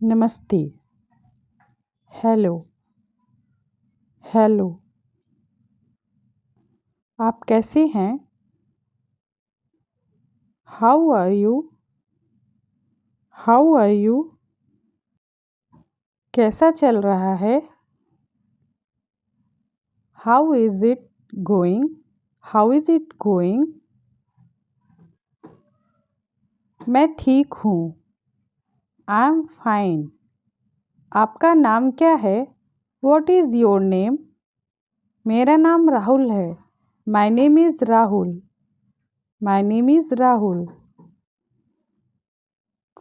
नमस्ते। Hello. Hello. आप कैसे हैं? How are you? How are you? कैसा चल रहा है? How is it going? How is it going? मैं ठीक हूँ। I am fine. आपका नाम क्या है? What is your name? मेरा नाम राहुल है। My name is Rahul. My name is Rahul.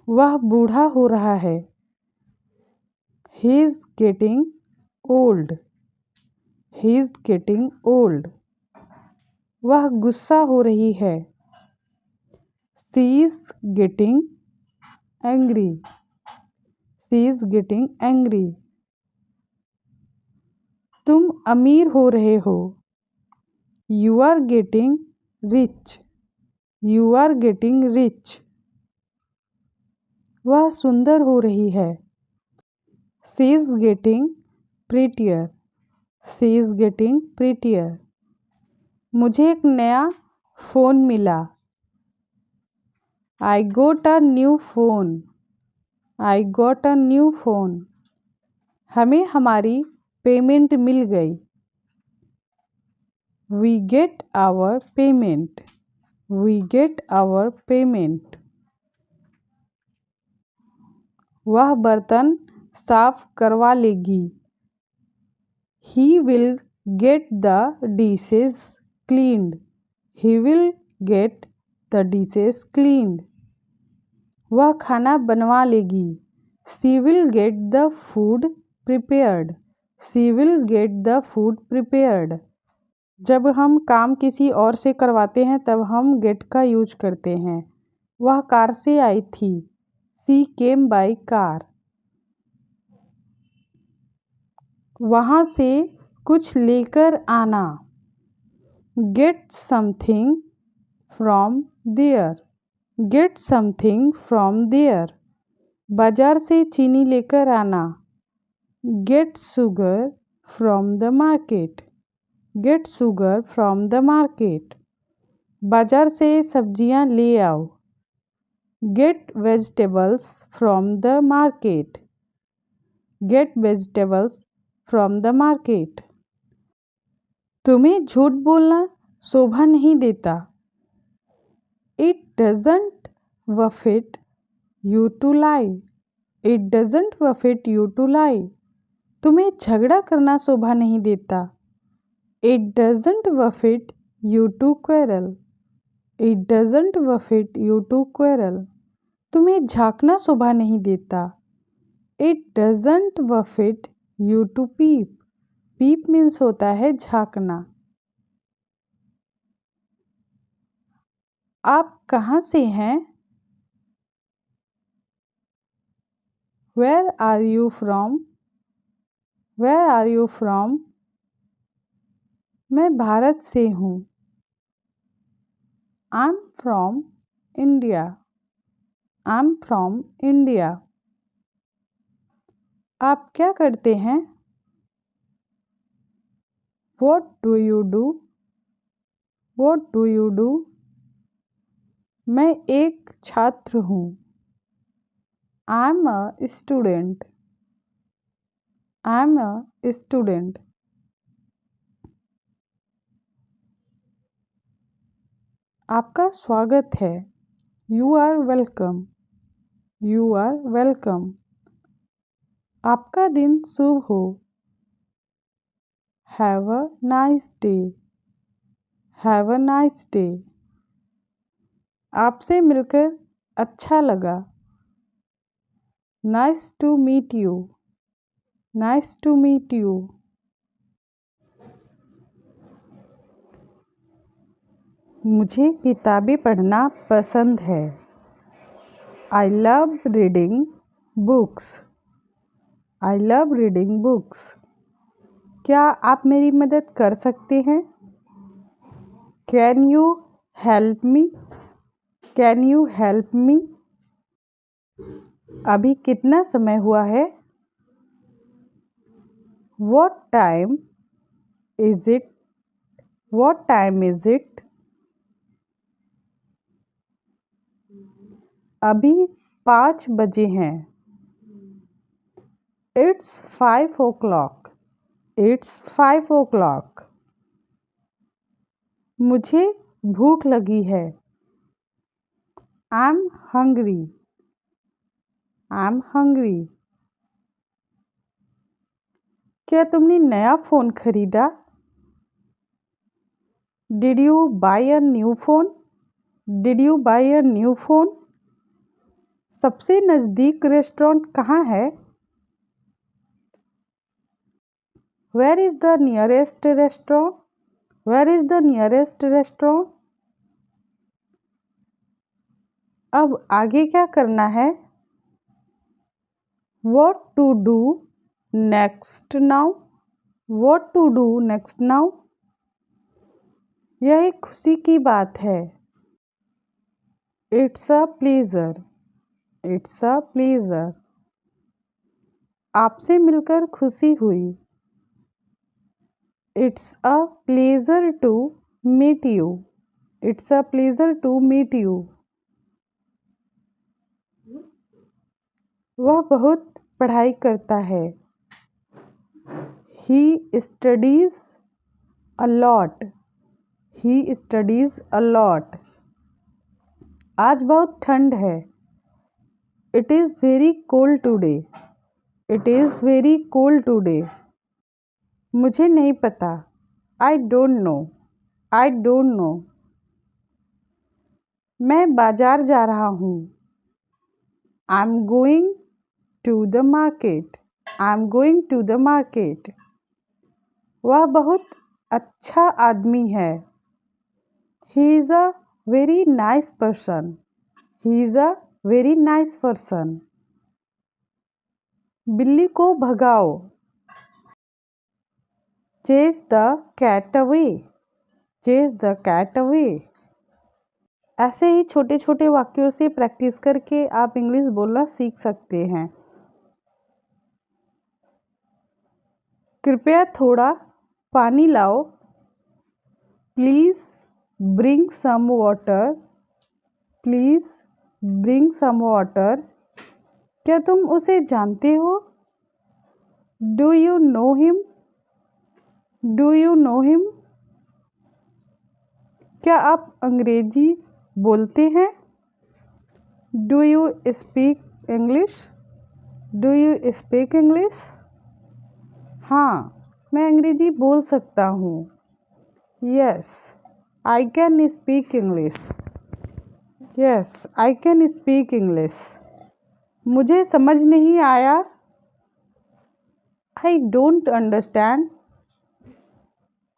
वह बूढ़ा हो रहा है। He is getting old. He is getting old. वह गुस्सा हो रही है। She is getting angry. She is getting angry. तुम अमीर हो रहे हो। You are getting rich. You are getting rich. वह सुंदर हो रही है। She is getting prettier. She is getting prettier. मुझे एक नया फ़ोन मिला। I got a new phone. I got a new phone. हमें हमारी पेमेंट मिल गई। We get our payment. We get our payment. वह बर्तन साफ करवा लेगी। He will get the dishes cleaned. He will get the dishes cleaned. वह खाना बनवा लेगी। She will get the food prepared. She will get the food prepared. जब हम काम किसी और से करवाते हैं तब हम गेट का यूज करते हैं। वह कार से आई थी। She came by car. वहाँ से कुछ लेकर आना। Get something from there. Get something from there. बाजार से चीनी लेकर आना। Get sugar from the market. Get sugar from the market. बाजार से सब्जियां ले आओ। Get vegetables from the market. Get vegetables from the market. तुम्हें झूठ बोलना शोभा नहीं देता। It doesn't befit you to lie. It doesn't befit you to lie. तुम्हें झगड़ा करना शोभा नहीं देता। It doesn't befit you to quarrel. It doesn't befit you to quarrel. तुम्हें झांकना शोभा नहीं देता। It doesn't befit you to peep. Peep means होता है झांकना। आप कहाँ से हैं? Where are you from? Where are you from? मैं भारत से हूँ। I am from India. I am from India. आप क्या करते हैं? What do you do? What do you do? मैं एक छात्र हूँ। I am a student. I am a student. आपका स्वागत है। You are welcome. You are welcome. आपका दिन शुभ हो। Have a nice day. Have a nice day. आपसे मिलकर अच्छा लगा। Nice to meet you. Nice to meet you. मुझे किताबें पढ़ना पसंद है। I love reading books. I love reading books. क्या आप मेरी मदद कर सकते हैं? Can you help me? Can you help me? अभी कितना समय हुआ है? What time is it? What time is it? अभी 5 बजे हैं। It's 5 o'clock. It's 5 o'clock. मुझे भूख लगी है। I'm hungry. I'm hungry. क्या तुमने नया फ़ोन खरीदा? Did you buy a new phone? Did you buy a new phone? सबसे नज़दीक रेस्टोरेंट कहाँ है? Where is the nearest restaurant? Where is the nearest restaurant? अब आगे क्या करना है? What to do next now? What to do next now? यह एक खुशी की बात है। It's a pleasure. It's a pleasure. आपसे मिलकर खुशी हुई। It's a pleasure to meet you. It's a pleasure to meet you. वह बहुत पढ़ाई करता है। He studies a lot. He studies a lot. आज बहुत ठंड है। It is very cold today. It is very cold today. मुझे नहीं पता। I don't know. I don't know. मैं बाजार जा रहा हूँ। I'm going to the market. I'm going to the market. वह बहुत अच्छा आदमी है। He is a very nice person. He is a very nice person. बिल्ली को भगाओ। Chase the cat away. Chase the cat away. ऐसे ही छोटे छोटे वाक्यों से प्रैक्टिस करके आप इंग्लिश बोलना सीख सकते हैं। कृपया थोड़ा पानी लाओ। Please bring some water. Please bring some water. क्या तुम उसे जानते हो? Do you know him? Do you know him? क्या आप अंग्रेजी बोलते हैं? Do you speak English? Do you speak English? हाँ, मैं अंग्रेजी बोल सकता हूँ। Yes, I can speak English. Yes, I can speak English. मुझे समझ नहीं आया। I don't understand.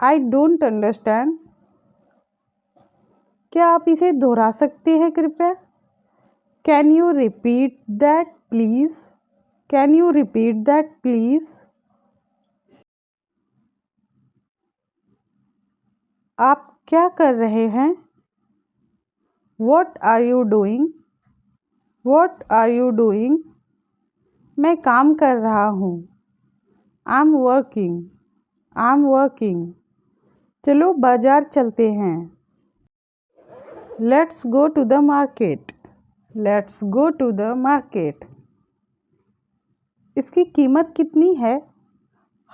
I don't understand. क्या आप इसे दोहरा सकते हैं कृपया? Can you repeat that please? Can you repeat that please? आप क्या कर रहे हैं? What are you doing? What are you doing? मैं काम कर रहा हूँ। I'm working. I'm working. चलो बाजार चलते हैं। Let's go to the market. Let's go to the market. इसकी कीमत कितनी है?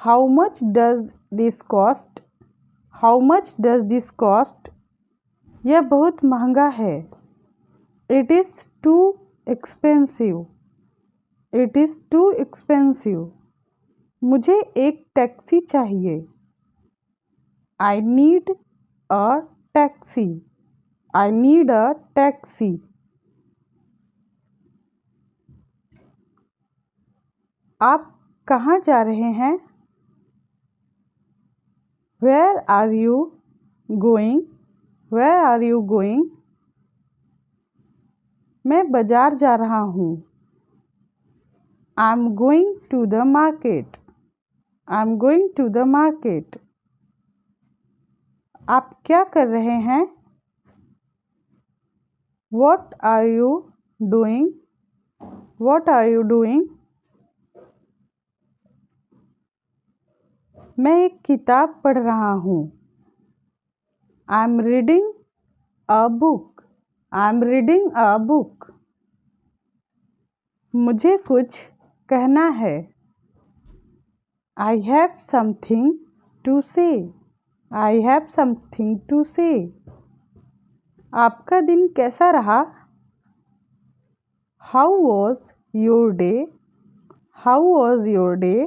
How much does this cost? How much does this cost? यह बहुत महंगा है। It is too expensive. It is too expensive. मुझे एक टैक्सी चाहिए। I need a taxi. I need a taxi. आप कहाँ जा रहे हैं? Where are you going? Where are you going? मैं बाजार जा रहा हूँ। I'm going to the market. I'm going to the market. आप क्या कर रहे हैं? What are you doing? What are you doing? मैं एक किताब पढ़ रहा हूँ. I'm reading a book. I'm reading a book. मुझे कुछ कहना है. I have something to say. I have something to say. आपका दिन कैसा रहा? How was your day? How was your day?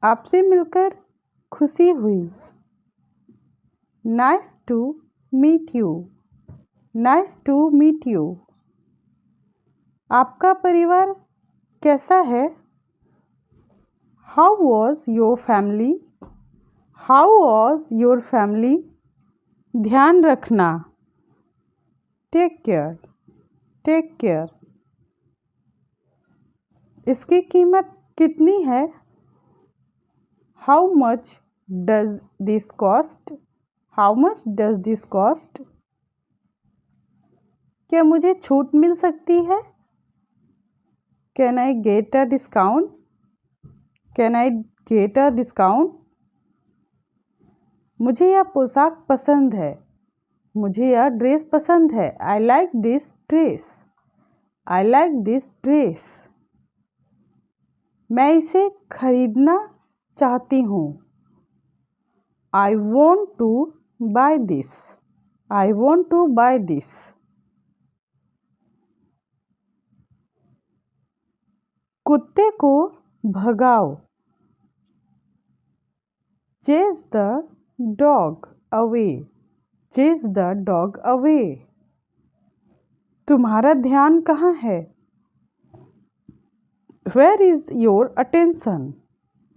आपसे मिलकर खुशी हुई. Nice to meet you. Nice to meet you. आपका परिवार कैसा है? How was your family? How was your family? ध्यान रखना. Take care. Take care. इसकी कीमत कितनी है? How much does this cost? How much does this cost? क्या मुझे छूट मिल सकती है? Can I get a discount? Can I get a discount? मुझे यह पोशाक पसंद है. मुझे यह ड्रेस पसंद है. I like this dress. I like this dress. मैं इसे खरीदना चाहती हूँ. I want to buy this. I want to buy this. कुत्ते को भगाओ. Chase the dog away. Chase the dog away. तुम्हारा ध्यान कहाँ है? Where is your attention?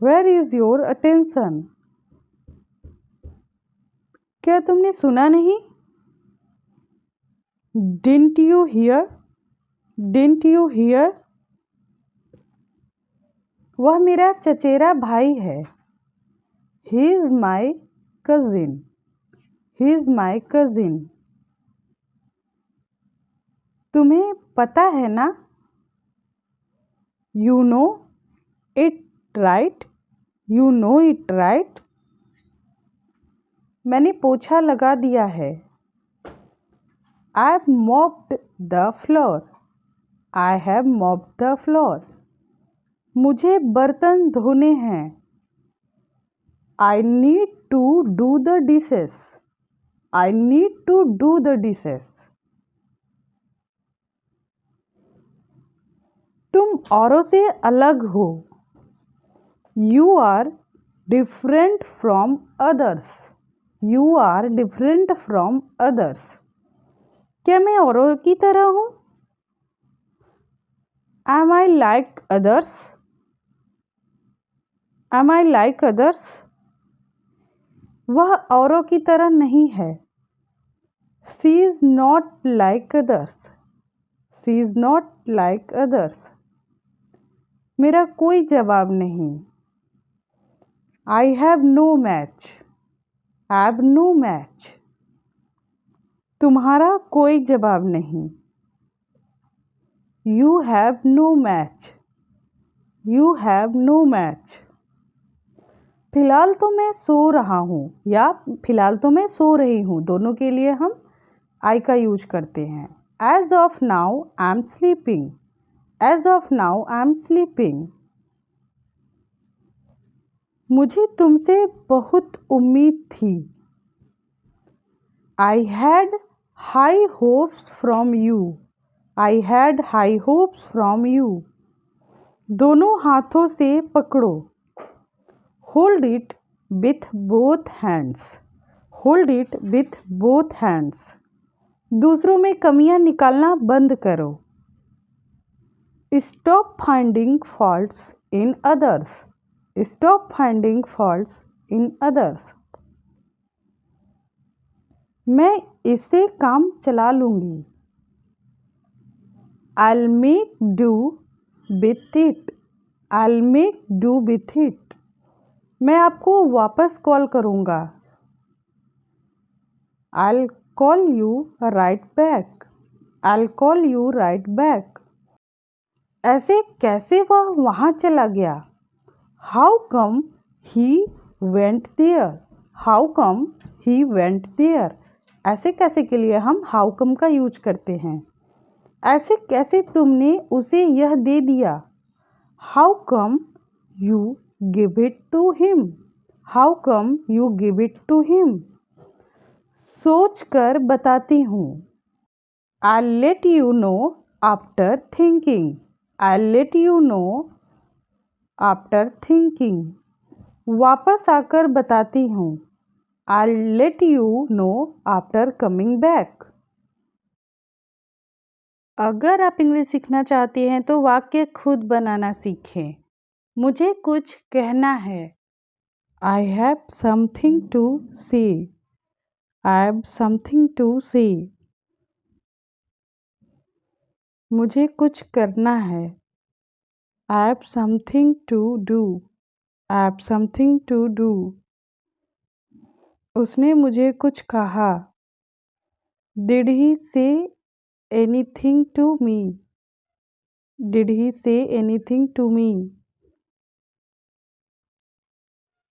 Where is your attention? क्या तुमने सुना नहीं? Didn't you hear? Didn't you hear? वह मेरा चचेरा भाई है. He is my cousin. He is my cousin. तुम्हें पता है ना? You know it, right? You know it, right? मैंने पोछा लगा दिया है. I have mopped the floor. I have mopped the floor. मुझे बर्तन धोने हैं. I need to do the dishes. I need to do the dishes. तुम औरों से अलग हो. You are different from others. You are different from others. क्या मैं औरों की तरह हूँ? Am I like others? Am I like others? वह औरों की तरह नहीं है. She is not like others. She is not like others. मेरा कोई जवाब नहीं. I have no match. I have no match. तुम्हारा कोई जवाब नहीं. You have no match. You have no match. फिलहाल तो मैं सो रहा हूँ या फिलहाल तो मैं सो रही हूँ. दोनों के लिए हम I का यूज करते हैं. As of now I am sleeping. As of now I am sleeping. मुझे तुमसे बहुत उम्मीद थी. I had high hopes from you. I had high hopes from you. दोनों हाथों से पकड़ो. Hold it with both hands. Hold it with both hands. दूसरों में कमियां निकालना बंद करो. Stop finding faults in others. Stop finding faults in others. मैं इससे काम चला लूँगी. I'll make do with it. I'll make do with it. मैं आपको वापस कॉल करूँगा. I'll call you right back. I'll call you right back. ऐसे कैसे वह वहाँ चला गया? How come he went there? How come he went there? ऐसे कैसे के लिए हम हाउ कम का यूज करते हैं। ऐसे कैसे तुमने उसे यह दे दिया? How come you give it to him? How come you give it to him? सोच कर बताती हूँ। I'll let you know after thinking. I'll let you know after thinking. वापस आकर बताती हूँ। I'll let you know after coming back. अगर आप इंग्लिश सीखना चाहते हैं तो वाक्य खुद बनाना सीखें। मुझे कुछ कहना है। I have something to say. I have something to say. मुझे कुछ करना है। I have something to do. I have something to do. उसने मुझे कुछ कहा। Did he say anything to me? Did he say anything to me?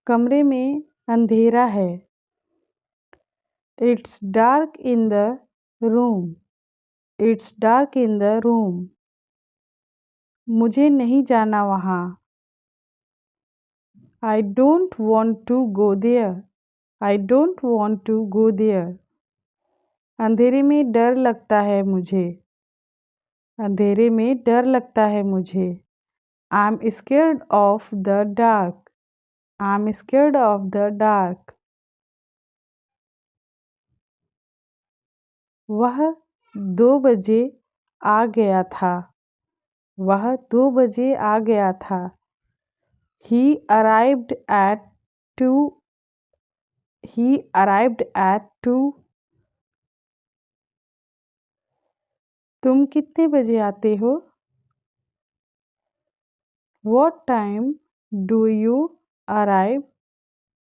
कमरे में अंधेरा है। It's dark in the room. It's dark in the room. मुझे नहीं जाना वहाँ। I don't want to go there. I don't want to go there. अंधेरे में डर लगता है मुझे। अंधेरे में डर लगता है मुझे। I'm scared of the dark. I'm scared of the dark. वह 2 बजे आ गया था। वह 2 बजे आ गया था। He arrived at 2. He arrived at 2. तुम कितने बजे आते हो? What time do you arrive?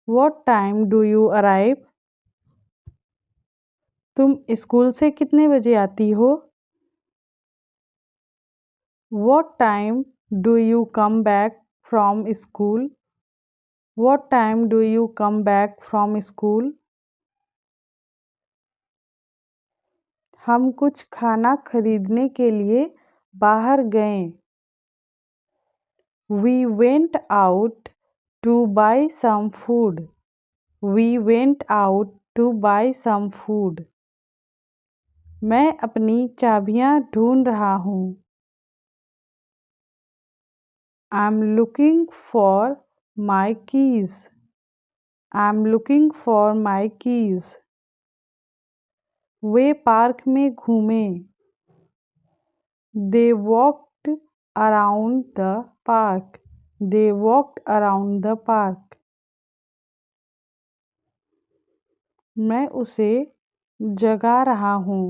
What time do you arrive? तुम स्कूल से कितने बजे आती हो? What time do you come back from school? What time do you come back from school? हम कुछ खाना खरीदने के लिए बाहर गए। We went out to buy some food. We went out to buy some food. मैं अपनी चाबियां ढूंढ रहा हूँ। I'm looking for my keys. I'm looking for my keys. Way park में घूमे। They walked around the park. They walked around the park. मैं उसे जगा रहा हूँ।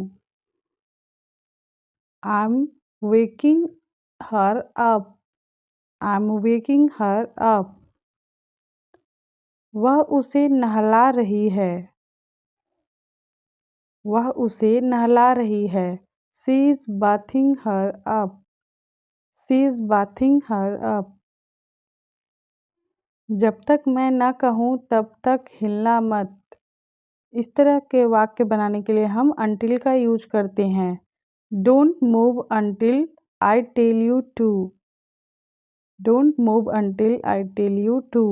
I'm waking her up. I'm waking her up. वह उसे नहला रही है। वह उसे नहला रही है। She is bathing her up. She is bathing her up. जब तक मैं न कहूँ तब तक हिलना मत। इस तरह के वाक्य बनाने के लिए हम until का यूज करते हैं। Don't move until I tell you to. Don't move until I tell you to.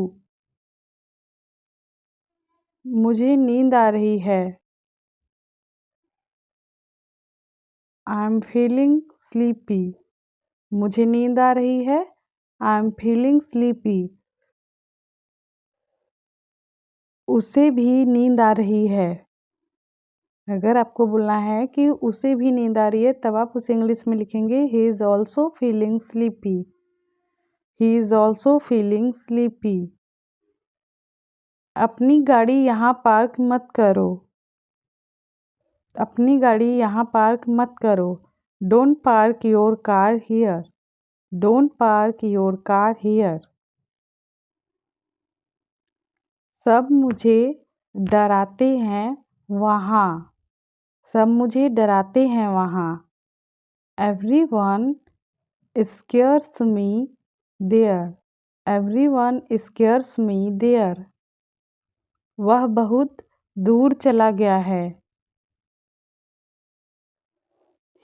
मुझे नींद आ रही है। I'm feeling sleepy. मुझे नींद आ रही है। I'm feeling sleepy. उसे भी नींद आ रही है। अगर आपको बोलना है कि उसे भी नींद आ रही है तब आप उसे इंग्लिश में लिखेंगे He is also feeling sleepy. He is also feeling sleepy. अपनी गाड़ी यहाँ पार्क मत करो। अपनी गाड़ी यहाँ पार्क मत करो। Don't park your car here. Don't park your car here. सब मुझे डराते हैं वहाँ। सब मुझे डराते हैं वहाँ। Everyone scares me there. Everyone scares me there. वह बहुत दूर चला गया है.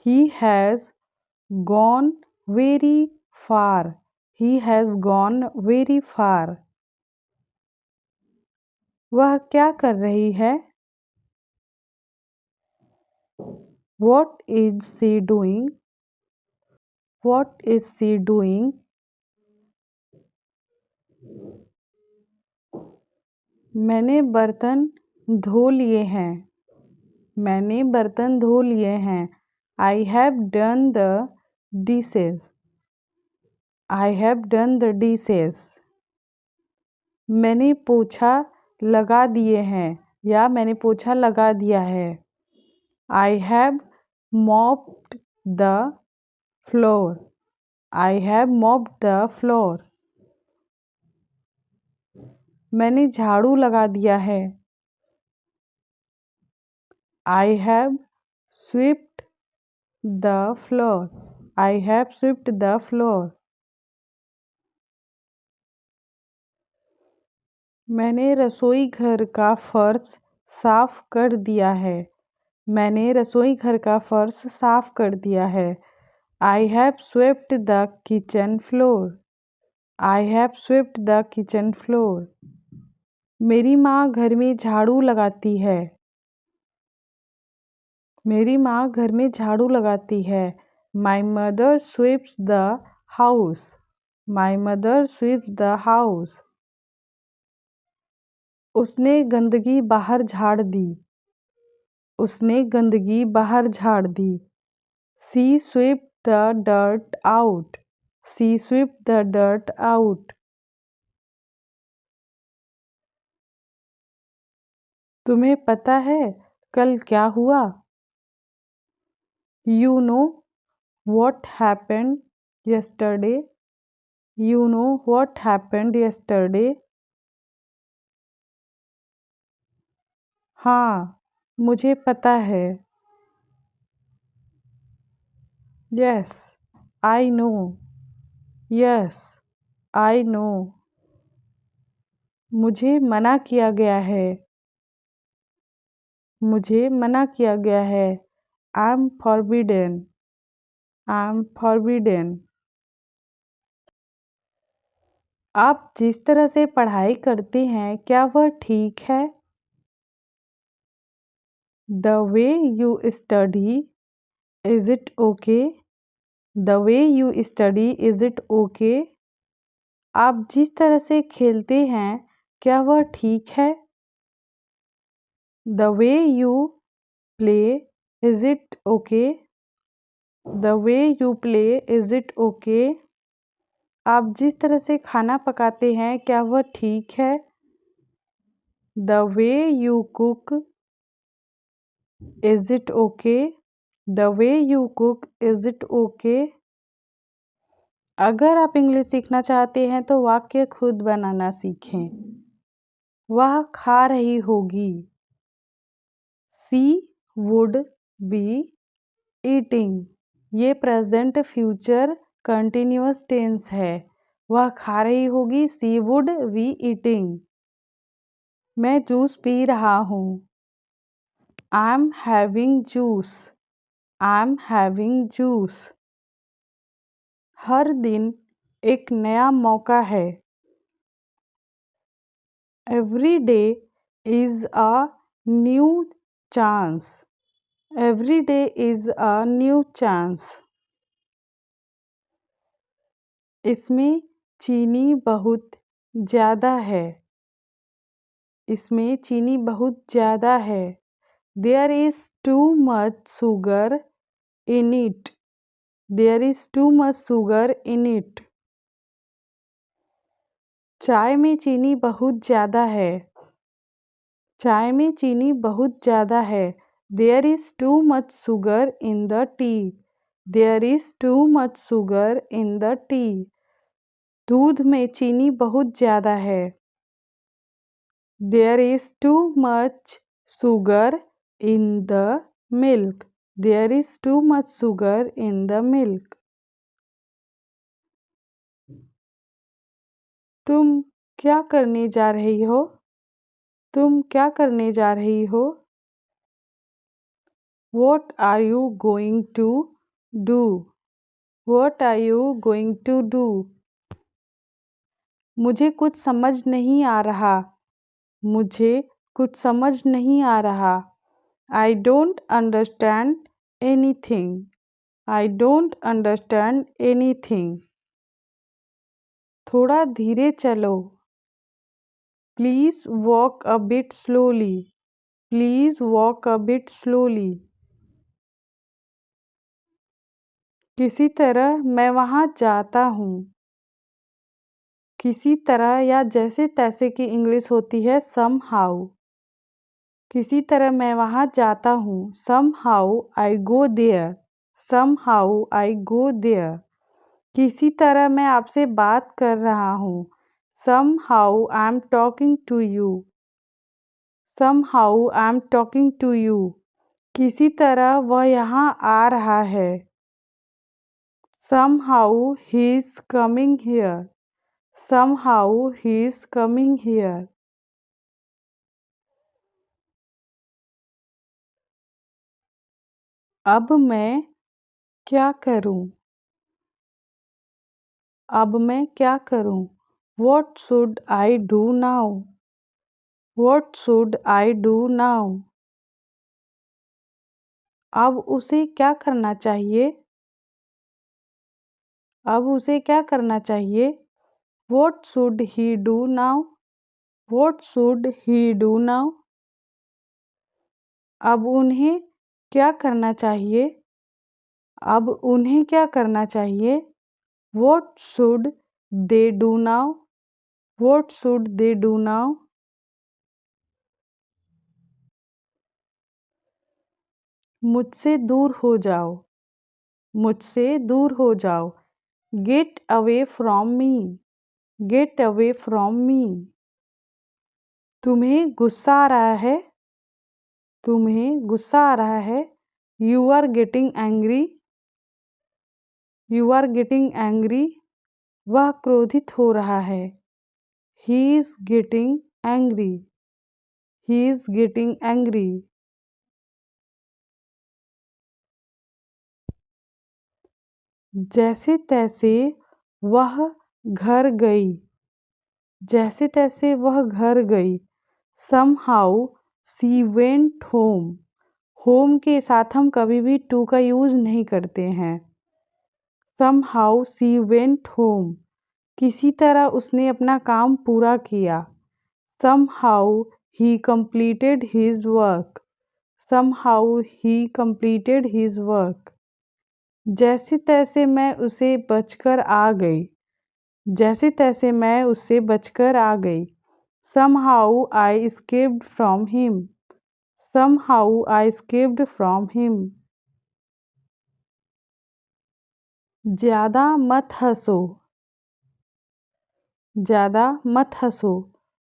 He has gone very far. He has gone very far. वह क्या कर रही है? What is she doing? What is she doing? मैंने बर्तन धो लिए हैं. मैंने बर्तन धो लिए हैं. I have done the dishes. I have done the dishes. मैंने पोछा लगा दिए हैं या मैंने पोछा लगा दिया है. I have mopped the floor. I have mopped the floor. मैंने झाड़ू लगा दिया है. I have swept the floor. I have swept the floor. मैंने रसोई घर का फर्श साफ कर दिया है. मैंने रसोई घर का फर्श साफ कर दिया है. I have swept the kitchen floor. I have swept the kitchen floor. मेरी माँ घर में झाड़ू लगाती है. मेरी माँ घर में झाड़ू लगाती है. My mother sweeps the house. My mother sweeps the house. उसने गंदगी बाहर झाड़ दी. उसने गंदगी बाहर झाड़ दी. She swept the dirt out. She swept the dirt out. तुम्हें पता है कल क्या हुआ? You know what happened yesterday? You know what happened yesterday? हाँ, मुझे पता है. Yes, I know. Yes, I know. मुझे मना किया गया है. मुझे मना किया गया है. I'm forbidden. I'm forbidden. आप जिस तरह से पढ़ाई करते हैं क्या वह ठीक है? The way you study, is it okay? The way you study, is it okay? आप जिस तरह से खेलते हैं क्या वह ठीक है? The way you play, is it okay? The way you play, is it okay? आप जिस तरह से खाना पकाते हैं क्या वह ठीक है? The way you cook, is it okay? The way you cook, is it okay? अगर आप इंग्लिश सीखना चाहते हैं तो वाक्य खुद बनाना सीखें. वह खा रही होगी. She would be eating. ये प्रेजेंट फ्यूचर कंटिन्यूअस टेंस है. वह खा रही होगी. She would be eating. मैं जूस पी रहा हूँ. I'm having juice. I'm having juice. हर दिन एक नया मौका है. Every day is a new chance. Every day is a new chance. इसमें चीनी बहुत ज़्यादा है. इसमें चीनी बहुत ज़्यादा है. There is too much sugar in it. There is too much sugar in it. चाय में चीनी बहुत ज़्यादा है. चाय में चीनी बहुत ज़्यादा है. There is too much sugar in the tea. There is too much sugar in the tea. दूध में चीनी बहुत ज़्यादा है. There is too much sugar in the milk. There is too much sugar in the milk. तुम क्या करने जा रही हो? तुम क्या करने जा रही हो? What are you going to do? What are you going to do? मुझे कुछ समझ नहीं आ रहा। मुझे कुछ समझ नहीं आ रहा। I don't understand anything. I don't understand anything. थोड़ा धीरे चलो। Please walk a bit slowly. Please walk a bit slowly. किसी तरह मैं वहाँ जाता हूँ। किसी तरह या जैसे तैसे की इंग्लिश होती है somehow। किसी तरह मैं वहाँ जाता हूँ। Somehow I go there. Somehow I go there. किसी तरह मैं आपसे बात कर रहा हूँ। Somehow I'm talking to you. Somehow I'm talking to you. किसी तरह वह यहाँ आ रहा है। Somehow he's coming here. Somehow he's coming here. अब मैं क्या करूं? अब मैं क्या करूं? What should I do now? What should I do now? अब उसे क्या करना चाहिए? अब उसे क्या करना चाहिए? What should he do now? What should he do now? अब उन्हें क्या करना चाहिए? अब उन्हें क्या करना चाहिए? What should they do now? What should they do now? मुझसे दूर हो जाओ। मुझसे दूर हो जाओ। Get away from me. Get away from me. तुम्हें गुस्सा आ रहा है? तुम्हें गुस्सा आ रहा है? You are getting angry. You are getting angry. वह क्रोधित हो रहा है। He is getting angry. He is getting angry. जैसे तैसे वह घर गई। जैसे तैसे वह घर गई। Somehow she went home. Home के साथ हम कभी भी टू का यूज़ नहीं करते हैं। Somehow she went home. किसी तरह उसने अपना काम पूरा किया। Somehow he completed his work. Somehow he completed his work. जैसे तैसे मैं उसे बचकर आ गई। जैसे तैसे मैं उससे बचकर आ गई। Somehow I escaped from him. Somehow I escaped from him. ज़्यादा मत हंसो। ज़्यादा मत हंसो।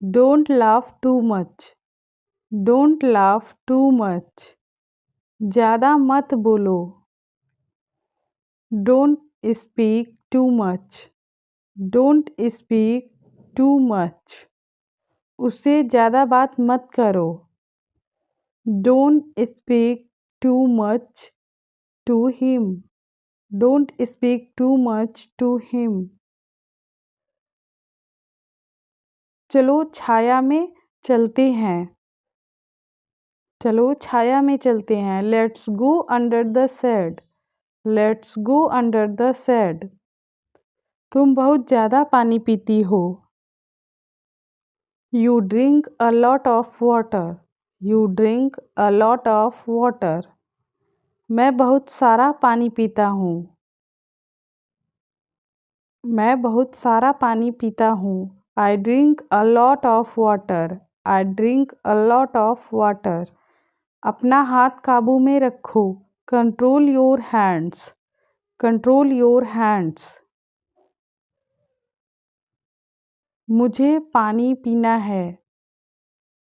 Don't laugh too much. Don't laugh too much. ज़्यादा मत बोलो। Don't speak too much. Don't speak too much. उससे ज़्यादा बात मत करो। Don't speak too much to him. Don't speak too much to him. चलो छाया में चलते हैं। चलो छाया में चलते हैं। Let's go under the shade. Let's go under the shade. तुम बहुत ज़्यादा पानी पीती हो। You drink a lot of water. You drink a lot of water. मैं बहुत सारा पानी पीता हूँ। मैं बहुत सारा पानी पीता हूँ। I drink a lot of water. I drink a lot of water. अपना हाथ काबू में रखो। Control your hands. Control your hands. मुझे पानी पीना है।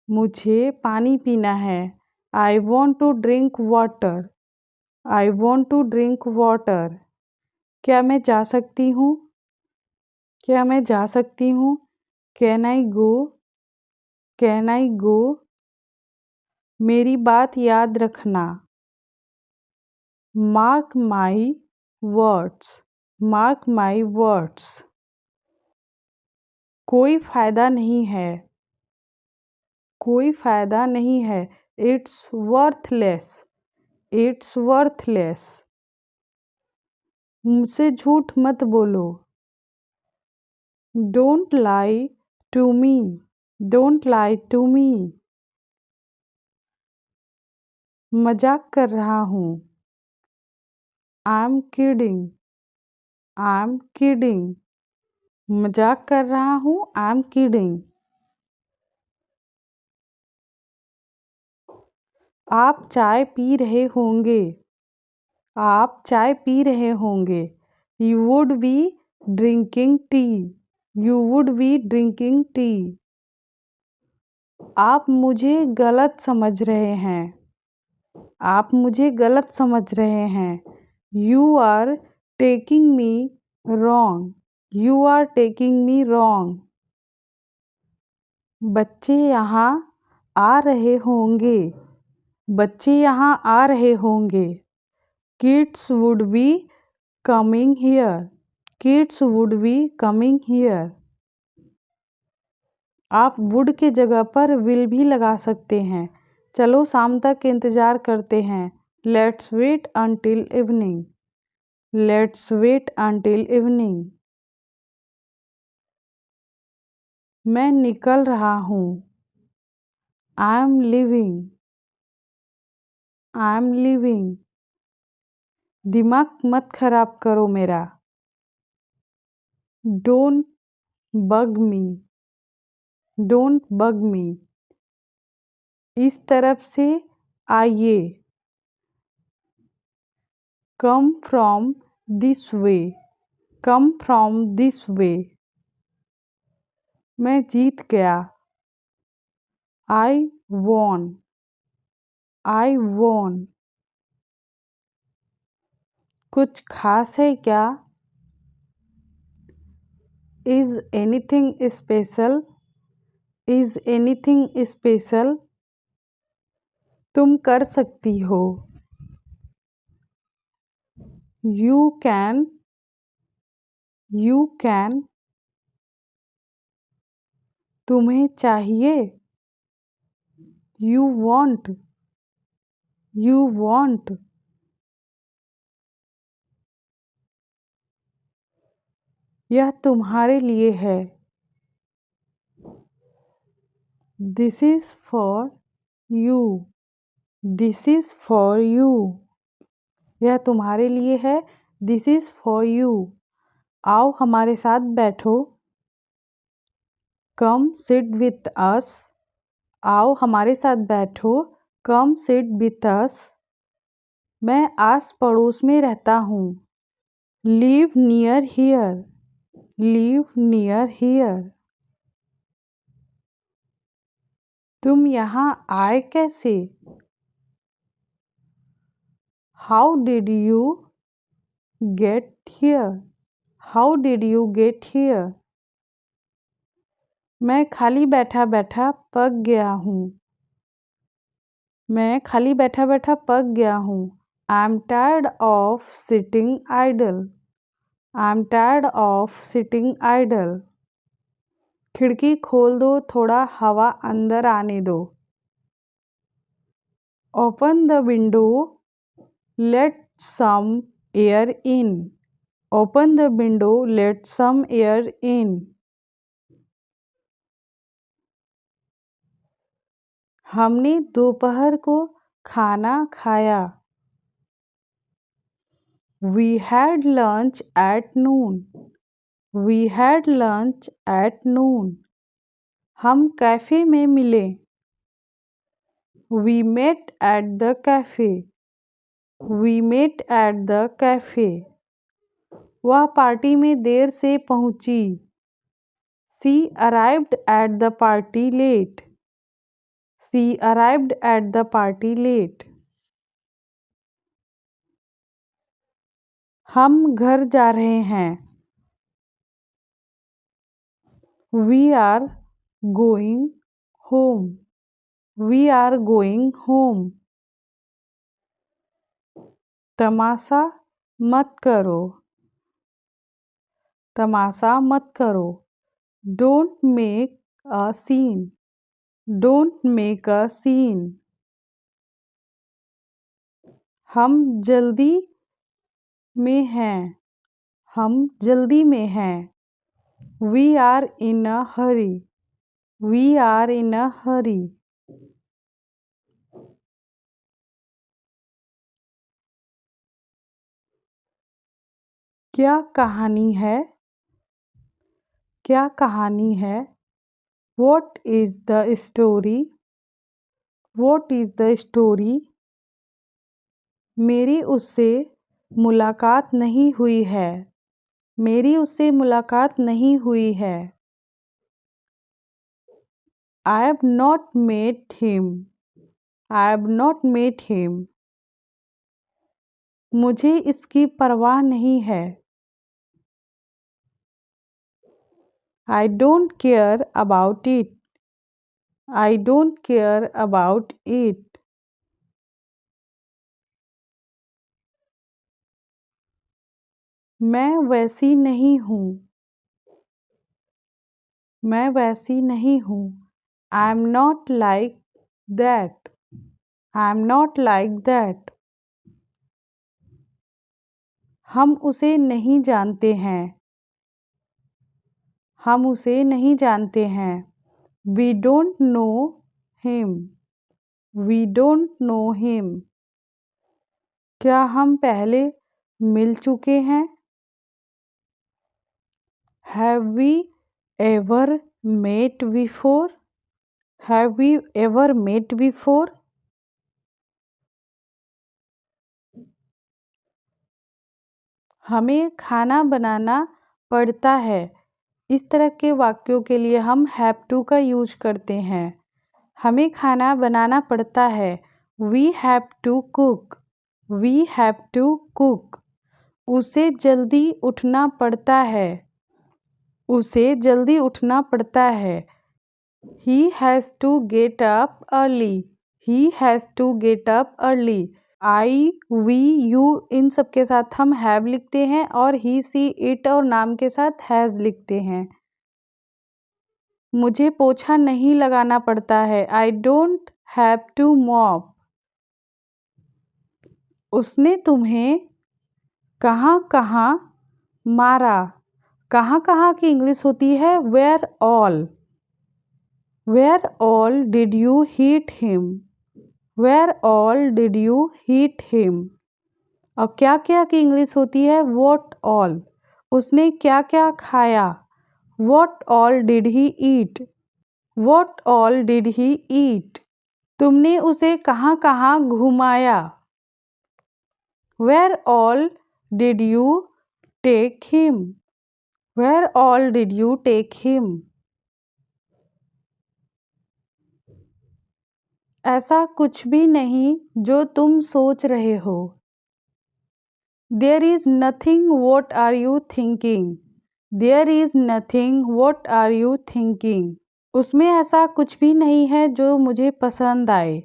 मुझे पानी पीना है। I want to drink water. I want to drink water. क्या मैं जा सकती हूँ? क्या मैं जा सकती हूँ? Can I go, can I go. मेरी बात याद रखना। Mark my words, mark my words. कोई फ़ायदा नहीं है, कोई फ़ायदा नहीं है। It's worthless, it's worthless. मुझसे झूठ मत बोलो। Don't lie to me, don't lie to me. मजाक कर रहा हूँ। I am kidding, I am kidding. मजाक कर रहा हूँ, आई एम किडिंग। आप चाय पी रहे होंगे, आप चाय पी रहे होंगे। You would be drinking tea, you would be drinking tea. आप मुझे गलत समझ रहे हैं, आप मुझे गलत समझ रहे हैं। You are taking me wrong, you are taking me wrong. बच्चे यहाँ आ रहे होंगे, बच्चे यहाँ आ रहे होंगे। Kids would be coming here, kids would be coming here. आप वुड के जगह पर विल भी लगा सकते हैं। चलो शाम तक इंतज़ार करते हैं। Let's wait until evening, let's wait until evening. मैं निकल रहा हूँ। I am leaving, I am leaving. दिमाग मत खराब करो मेरा। Don't bug me, don't bug me. इस तरफ से आइए। Come from this way, come from this way. मैं जीत गया। I won, I won. कुछ खास है क्या? Is anything special, is anything special. तुम कर सकती हो। You can, you can. तुम्हें चाहिए। You want, you want. यह तुम्हारे लिए है। This is for you, this is for you. यह तुम्हारे लिए है। This is for you. आओ हमारे साथ बैठो। कम सिट विथ अस, आओ हमारे साथ बैठो। Come sit with us. मैं आस पड़ोस में रहता हूँ। Live near here, live near here. तुम यहाँ आए कैसे? How did you get here, how did you get here. मैं खाली बैठा बैठा पक गया हूँ, मैं खाली बैठा बैठा पक गया हूँ। I am tired of sitting idle, I am tired of sitting idle. खिड़की खोल दो, थोड़ा हवा अंदर आने दो। Open the window, let some air in, open the window, let some air in. हमने दोपहर को खाना खाया। We had lunch at noon, we had lunch at noon। हम कैफ़े में मिले। We met at the cafe, we met at the cafe। वह party में देर से पहुंची। She arrived at the party late, she arrived at the party late। हम घर जा रहे हैं। We are going home. We are going home. तमाशा मत करो. तमाशा मत करो. Don't make a scene. Don't make a scene. हम जल्दी में हैं. हम जल्दी में हैं. We are in a hurry. We are in a hurry. क्या कहानी है? क्या कहानी है? What is the story? What is the story? मेरी उससे मुलाकात नहीं हुई है. मेरी उससे मुलाकात नहीं हुई है. I have not met him. I have not met him. मुझे इसकी परवाह नहीं है. I don't care about it. I don't care about it. मैं वैसी नहीं हूँ. मैं वैसी नहीं हूँ. I am not like that. I am not like that. हम उसे नहीं जानते हैं. हम उसे नहीं जानते हैं. We don't know him. We don't know him. क्या हम पहले मिल चुके हैं? Have we ever met before? Have we ever met before? हमें खाना बनाना पड़ता है. इस तरह के वाक्यों के लिए हम हैव टू का यूज करते हैं. हमें खाना बनाना पड़ता है. We have to cook. We have to cook. उसे जल्दी उठना पड़ता है. उसे जल्दी उठना पड़ता है. He has to get up early. He has to get up early. I, we, you इन सब के साथ हम have लिखते हैं और he, she, it और नाम के साथ has लिखते हैं. मुझे पोछा नहीं लगाना पड़ता है. I don't have to mop. उसने तुम्हें कहाँ कहाँ मारा. कहाँ कहाँ की इंग्लिश होती है where all. Where all did you hit him? Where all did you hit him? और क्या क्या की इंग्लिश होती है what all. उसने क्या क्या खाया. What all did he eat? What all did he eat? तुमने उसे कहाँ कहाँ घुमाया. Where all did you take him? Where all did you take him? ऐसा कुछ भी नहीं जो तुम सोच रहे हो. There is nothing. What are you thinking? There is nothing. What are you thinking? उसमें ऐसा कुछ भी नहीं है जो मुझे पसंद आए.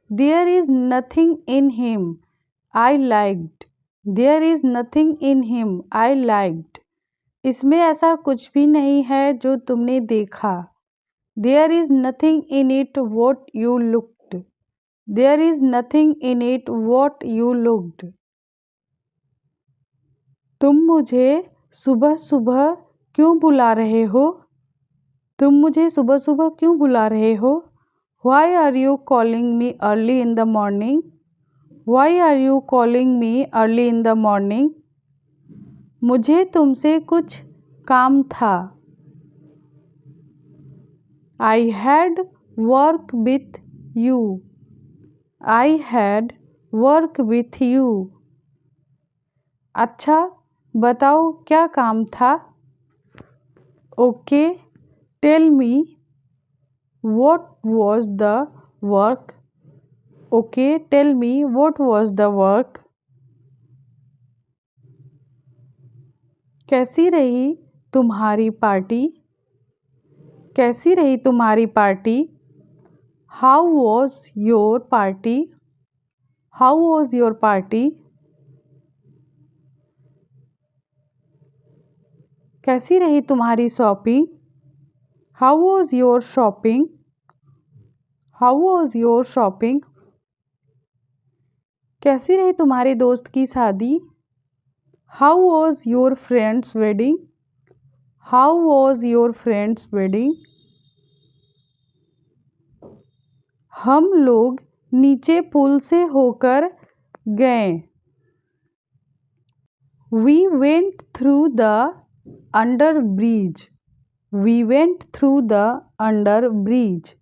There is nothing in him I liked. There is nothing in him I liked. इसमें ऐसा कुछ भी नहीं है जो तुमने देखा. There is nothing in it what you looked. There is nothing in it what you looked. तुम मुझे सुबह सुबह क्यों बुला रहे हो? तुम मुझे सुबह सुबह क्यों बुला रहे हो? Why are you calling me early in the morning? Why are you calling me early in the morning? मुझे तुमसे कुछ काम था. I had work with you. I had work with you. अच्छा बताओ क्या काम था. Okay, tell me what was the work. Okay, tell me what was the work. कैसी रही तुम्हारी पार्टी. कैसी रही तुम्हारी party? How was your party? How was your party? कैसी रही तुम्हारी shopping? How was your shopping? How was your shopping? कैसी रही तुम्हारे दोस्त की शादी? How was your friend's wedding? How was your friend's wedding? हम लोग नीचे पुल से होकर गए। We went through the under bridge. We went through the under bridge.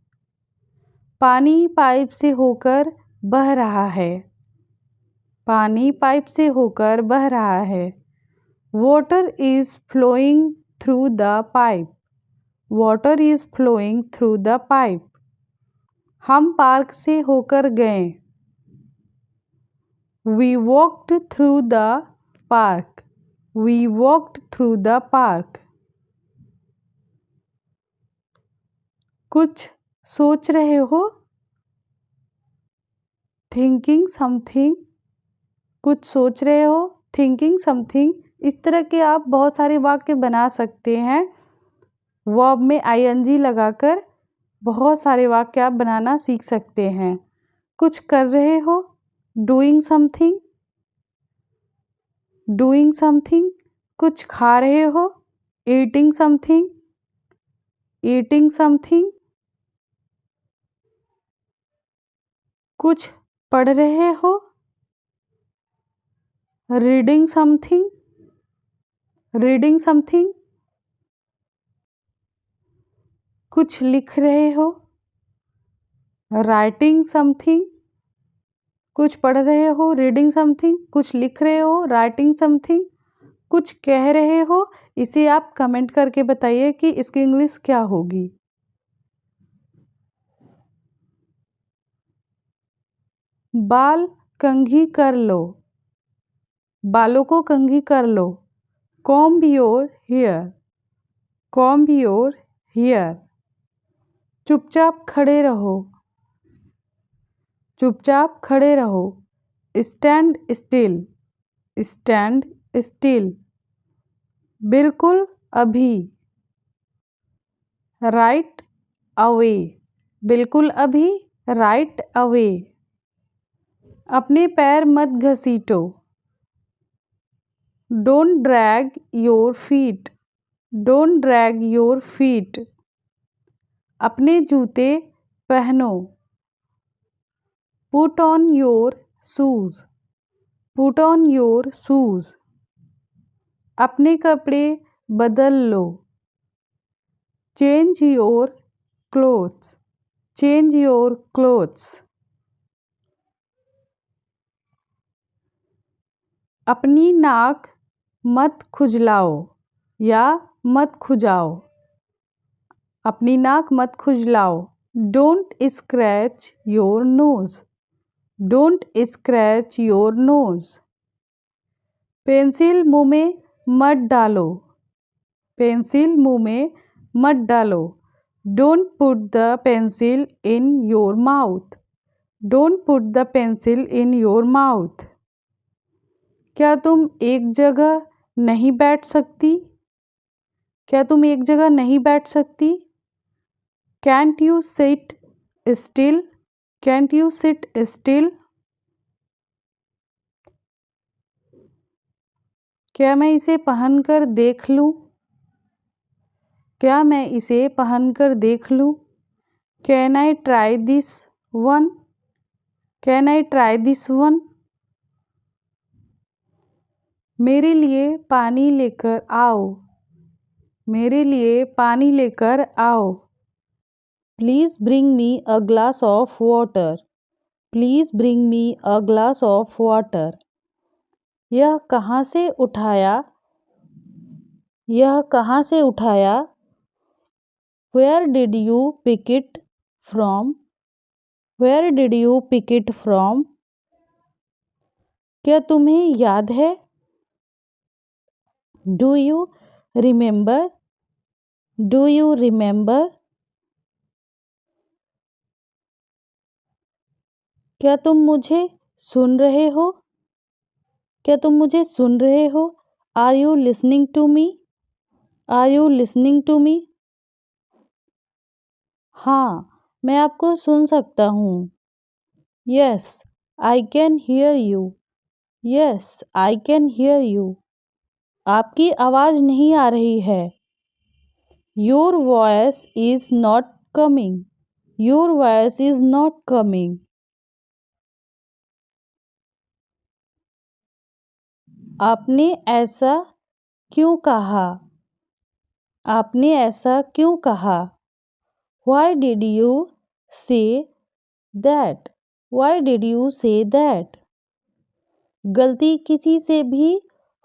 पानी पाइप से होकर बह रहा है। पानी पाइप से होकर बह रहा है। Water is flowing through the pipe. Water is flowing through the pipe. हम पार्क से होकर गए। We walked through the park. We walked through the park. कुछ सोच रहे हो? Thinking something. कुछ सोच रहे हो? Thinking something. इस तरह के आप बहुत सारे वाक्य बना सकते हैं। वर्ब में ing लगाकर बहुत सारे वाक्य आप बनाना सीख सकते हैं। कुछ कर रहे हो? Doing something. Doing something. कुछ खा रहे हो? Eating something. Eating something. कुछ पढ़ रहे हो? Reading something. Reading something. कुछ लिख रहे हो? Writing something. कुछ पढ़ रहे हो? Reading something. कुछ लिख रहे हो? Writing something. कुछ कह रहे हो? इसे आप कमेंट करके बताइए कि इसकी इंग्लिश क्या होगी। बाल कंघी कर लो। बालों को कंघी कर लो। Comb your hair. Comb your hair. चुपचाप खड़े रहो। चुपचाप खड़े रहो। Stand still. Stand still. बिल्कुल अभी। Right away. बिल्कुल अभी। Right away. अपने पैर मत घसीटो। Don't drag your feet. Don't drag your feet. अपने जूते पहनो। Put on your shoes. Put on your shoes. अपने कपड़े बदल लो। Change your clothes. Change your clothes. अपनी नाक मत खुजलाओ या मत खुजाओ। अपनी नाक मत खुजलाओ। Don't scratch your nose. Don't scratch your nose. Pencil मुंह में मत डालो। पेंसिल मुंह में मत डालो। Don't put the pencil in your mouth. Don't put the pencil in your mouth. क्या तुम एक जगह नहीं बैठ सकती? क्या तुम एक जगह नहीं बैठ सकती? Can't you sit still? Can't you sit still? क्या मैं इसे पहनकर देख लूं? क्या मैं इसे पहनकर देख लूं? Can I try this one? Can I try this one? मेरे लिए पानी लेकर आओ। मेरे लिए पानी लेकर आओ। Please bring me a glass of water. Please bring me a glass of water. यह कहाँ से उठाया? यह कहाँ से उठाया? Where did you pick it from? Where did you pick it from? क्या तुम्हें याद है? Do you remember? Do you remember? क्या तुम मुझे सुन रहे हो? क्या तुम मुझे सुन रहे हो? Are you listening to me? Are you listening to me? हाँ, मैं आपको सुन सकता हूँ। Yes, I can hear you. Yes, I can hear you. आपकी आवाज़ नहीं आ रही है। Your voice is not coming. Your voice is not coming. आपने ऐसा क्यों कहा? आपने ऐसा क्यों कहा? Why did you say that? Why did you say that? गलती किसी से भी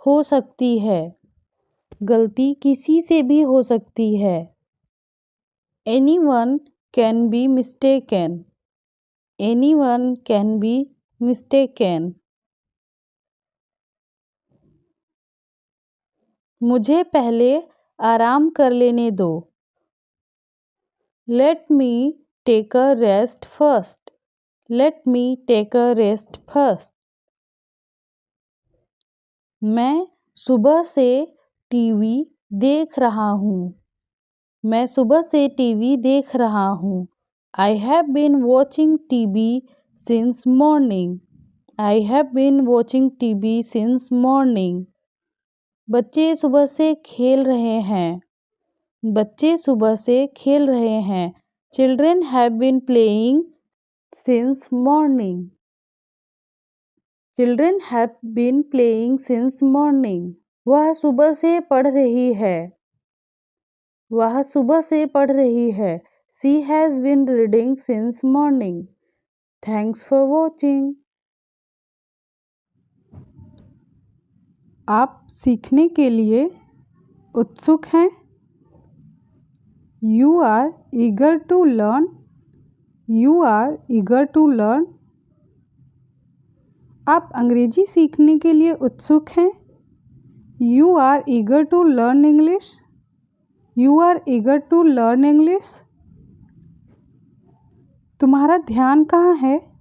हो सकती है। गलती किसी से भी हो सकती है। Anyone can be mistaken. Anyone can be mistaken. मुझे पहले आराम कर लेने दो। Let me take a rest first. Let me take a rest first. मैं सुबह से टीवी देख रहा हूँ। मैं सुबह से टीवी देख रहा हूँ। I have been watching TV since morning. I have been watching TV since morning. बच्चे सुबह से खेल रहे हैं। बच्चे सुबह से खेल रहे हैं। Children have been playing since morning. Children have been playing since morning. वह सुबह से पढ़ रही है। वह सुबह से पढ़ रही है। She has been reading since morning. Thanks for watching. आप सीखने के लिए उत्सुक हैं? You are eager to learn. You are eager to learn. आप अंग्रेजी सीखने के लिए उत्सुक हैं? You are eager to learn English. You are eager to learn English. तुम्हारा ध्यान कहाँ है?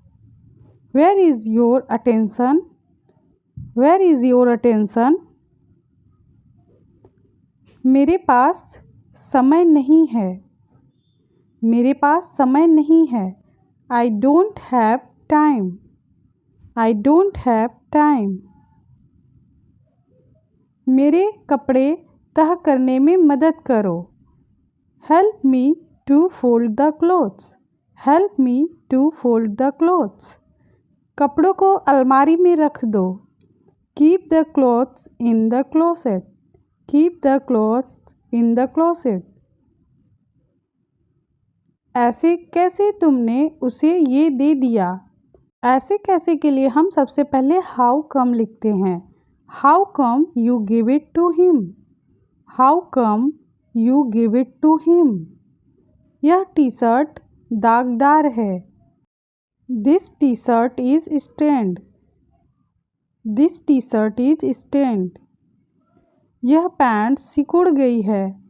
Where is your attention? Where is your attention? मेरे पास समय नहीं है। मेरे पास समय नहीं है। I don't have time. I don't have time. मेरे कपड़े तह करने में मदद करो। Help me to fold the clothes. Help me to fold the clothes. कपड़ों को अलमारी में रख दो। Keep the clothes in the closet. Keep the clothes in the closet. ऐसे कैसे तुमने उसे ये दे दिया? ऐसे कैसे के लिए हम सबसे पहले हाउ कम लिखते हैं। How come you give it to him. How come you give it to him. यह टी शर्ट दागदार है। This T shirt is stained. This T shirt is stained. यह पैंट सिकुड़ गई है।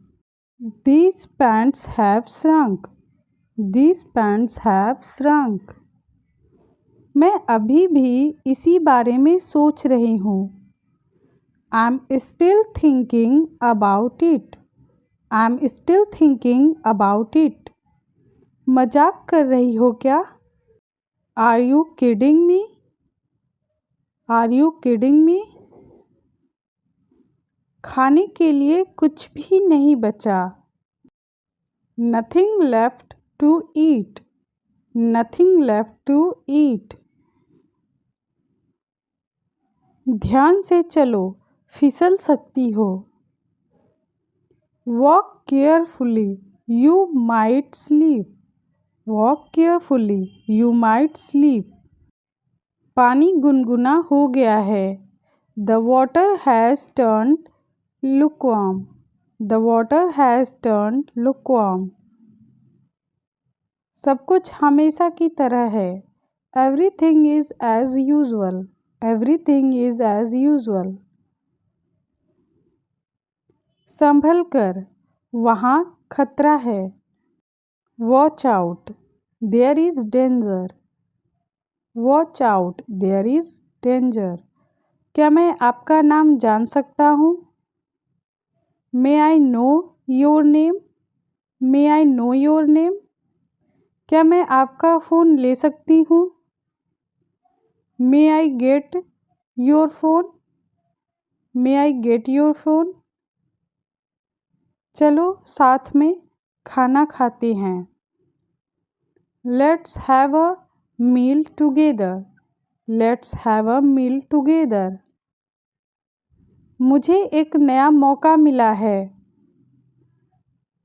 These pants have shrunk. These pants have shrunk. मैं अभी भी इसी बारे में सोच रही हूँ। I'm still thinking about it. I'm still thinking about it. मजाक कर रही हो क्या? Are you kidding me? Are you kidding me? खाने के लिए कुछ भी नहीं बचा। Nothing left to eat. Nothing left to eat. ध्यान से चलो, फिसल सकती हो। Walk carefully, you might sleep. Walk carefully, you might sleep. पानी गुनगुना हो गया है। The water has turned lukewarm. The water has turned lukewarm. सब कुछ हमेशा की तरह है। Everything is as usual. Everything is as usual. संभल कर, वहाँ खतरा है। Watch out. There is danger. Watch out there is danger. क्या मैं आपका नाम जान सकता हूँ? May I know your name? May I know your name? क्या मैं आपका फ़ोन ले सकती हूँ? May I get your phone? May I get your phone? चलो साथ में खाना खाते हैं। Let's have a meal together. Let's have a meal together. मुझे एक नया मौका मिला है।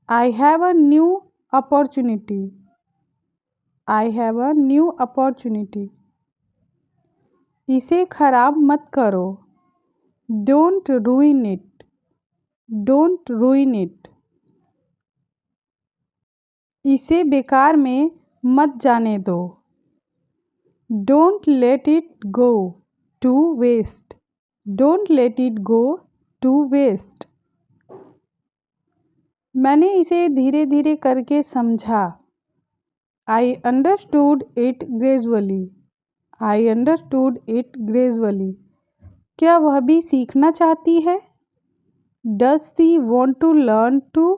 I have a new opportunity. I have a new opportunity. इसे खराब मत करो। Don't ruin it. Don't ruin it. इसे बेकार में मत जाने दो। Don't let it go to waste. Don't let it go to waste. मैंने इसे धीरे धीरे करके समझा। I understood it gradually. I understood it gradually. क्या वह भी सीखना चाहती है? Does she want to learn too?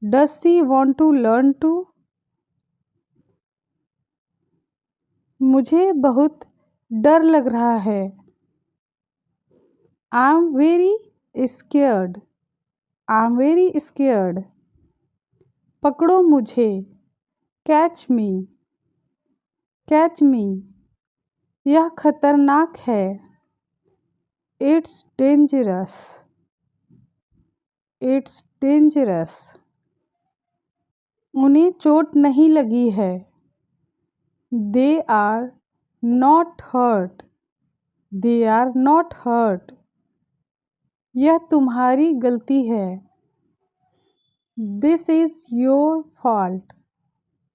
Does she want to learn too? मुझे बहुत डर लग रहा है। I am very scared. I am very scared. पकड़ो मुझे। Catch me. Catch me. यह खतरनाक है। It's dangerous. It's dangerous. उन्हें चोट नहीं लगी है। They are not hurt. They are not hurt. यह तुम्हारी गलती है। This is your fault.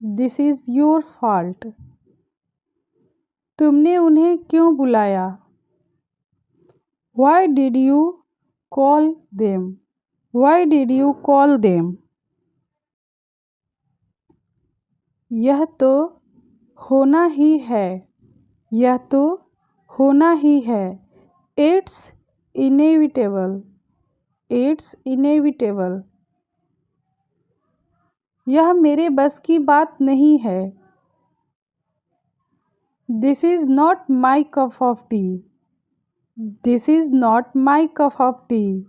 This is your fault. तुमने उन्हें क्यों बुलाया? Why did you call them? Why did you call them? यह तो होना ही है। यह तो होना ही है। It's inevitable. It's inevitable. यह मेरे बस की बात नहीं है। This is not my cup of tea. This is not my cup of tea.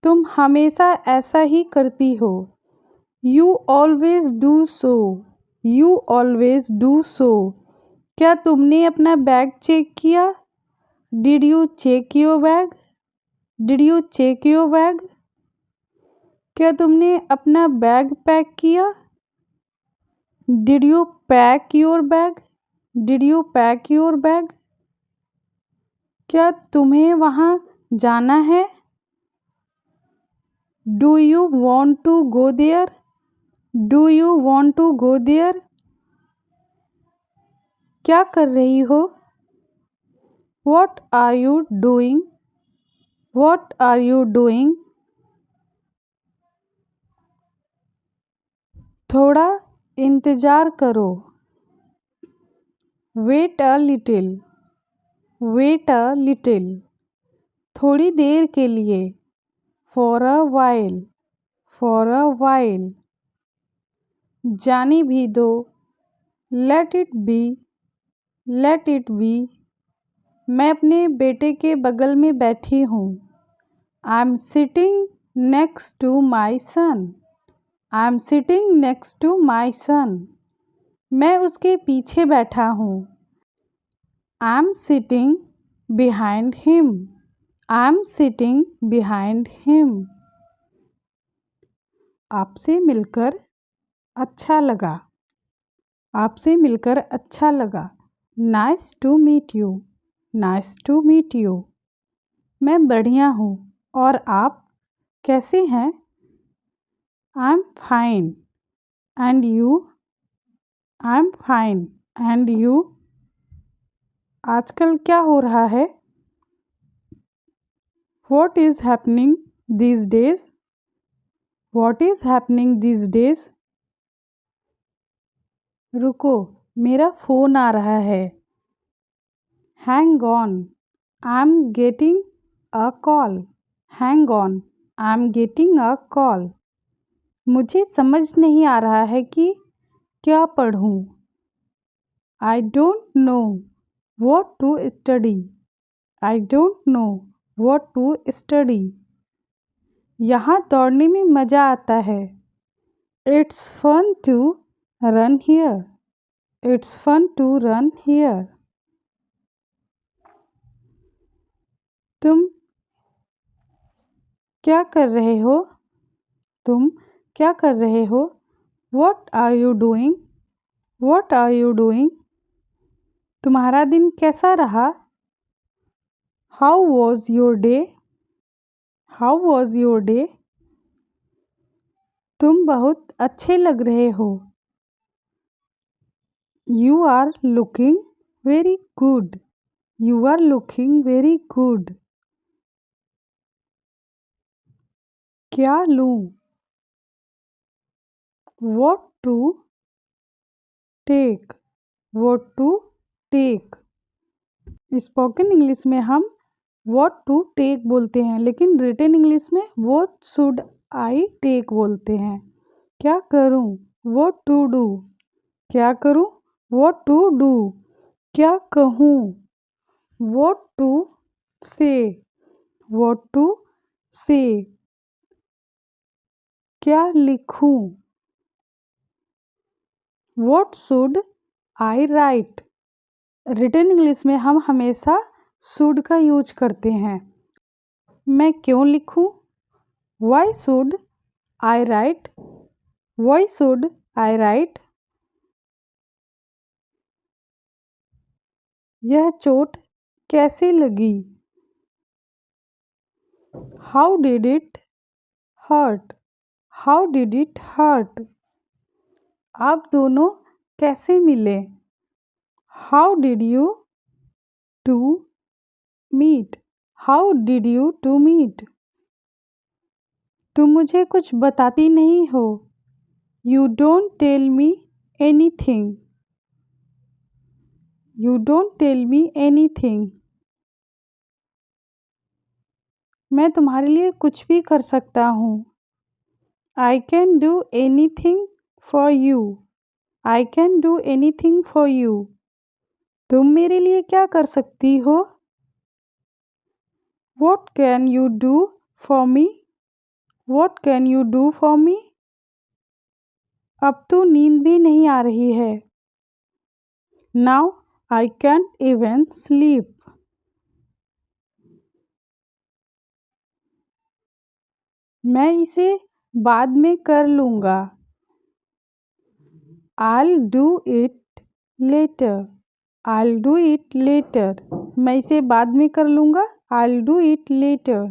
तुम हमेशा ऐसा ही करती हो। You always do so. You always do so. क्या तुमने अपना बैग चेक किया? Did you check your bag? Did you check your bag? क्या तुमने अपना बैग पैक किया? Did you pack your bag? Did you pack your bag? क्या तुम्हें वहाँ जाना है? Do you want to go there? Do you want to go there? क्या कर रही हो? What are you doing? What are you doing? थोड़ा इंतज़ार करो। Wait a little. Wait a little. थोड़ी देर के लिए। For a while. For a while. जाने भी दो। Let it be. Let it be. मैं अपने बेटे के बगल में बैठी हूँ। I'm sitting next to my son. I'm sitting next to my son. मैं उसके पीछे बैठा हूँ। I'm sitting behind him. I'm sitting behind him. आपसे मिलकर अच्छा लगा। आपसे मिलकर अच्छा लगा। Nice to meet you. Nice to meet you. मैं बढ़िया हूँ और आप कैसे हैं? I'm fine. And you? I'm fine. And you? आजकल क्या हो रहा है? What is happening these days? What is happening these days? रुको, मेरा फ़ोन आ रहा है। Hang on, I am getting a call. Hang on, I am getting a call. मुझे समझ नहीं आ रहा है कि क्या पढ़ूं। I don't know what to study. I don't know what to study. यहाँ दौड़ने में मज़ा आता है। It's fun to run here. It's fun to run here. तुम क्या कर रहे हो? तुम क्या कर रहे हो? What are you doing? What are you doing? तुम्हारा दिन कैसा रहा? How was your day? How was your day? तुम बहुत अच्छे लग रहे हो। You are looking very good. You are looking very good. क्या लूं? What to take? What to take? Spoken English में हम what to take बोलते हैं, लेकिन रिटन इंग्लिश में what should I take बोलते हैं। क्या करूं? What to do? क्या करूं? What to do? क्या कहूं? What to say? What to say? क्या लिखूं? What should I write? Written English में हम हमेशा शुड का यूज करते हैं। मैं क्यों लिखूं? Why should I write? Why should I write? यह चोट कैसे लगी? How did it hurt? How did it hurt? आप दोनों कैसे मिले? How did you two meet? How did you two meet? तुम मुझे कुछ बताती नहीं हो। You don't tell me anything. You don't tell me anything. मैं तुम्हारे लिए कुछ भी कर सकता हूँ। I can do anything for you. I can do anything for you. तुम मेरे लिए क्या कर सकती हो? What can you do for me? What can you do for me? अब तो नींद भी नहीं आ रही है। Now I can't even sleep. मैं इसे बाद में कर लूँगा। I'll do it later. I'll do it later. मैं इसे बाद में कर लूँगा। I'll do it later.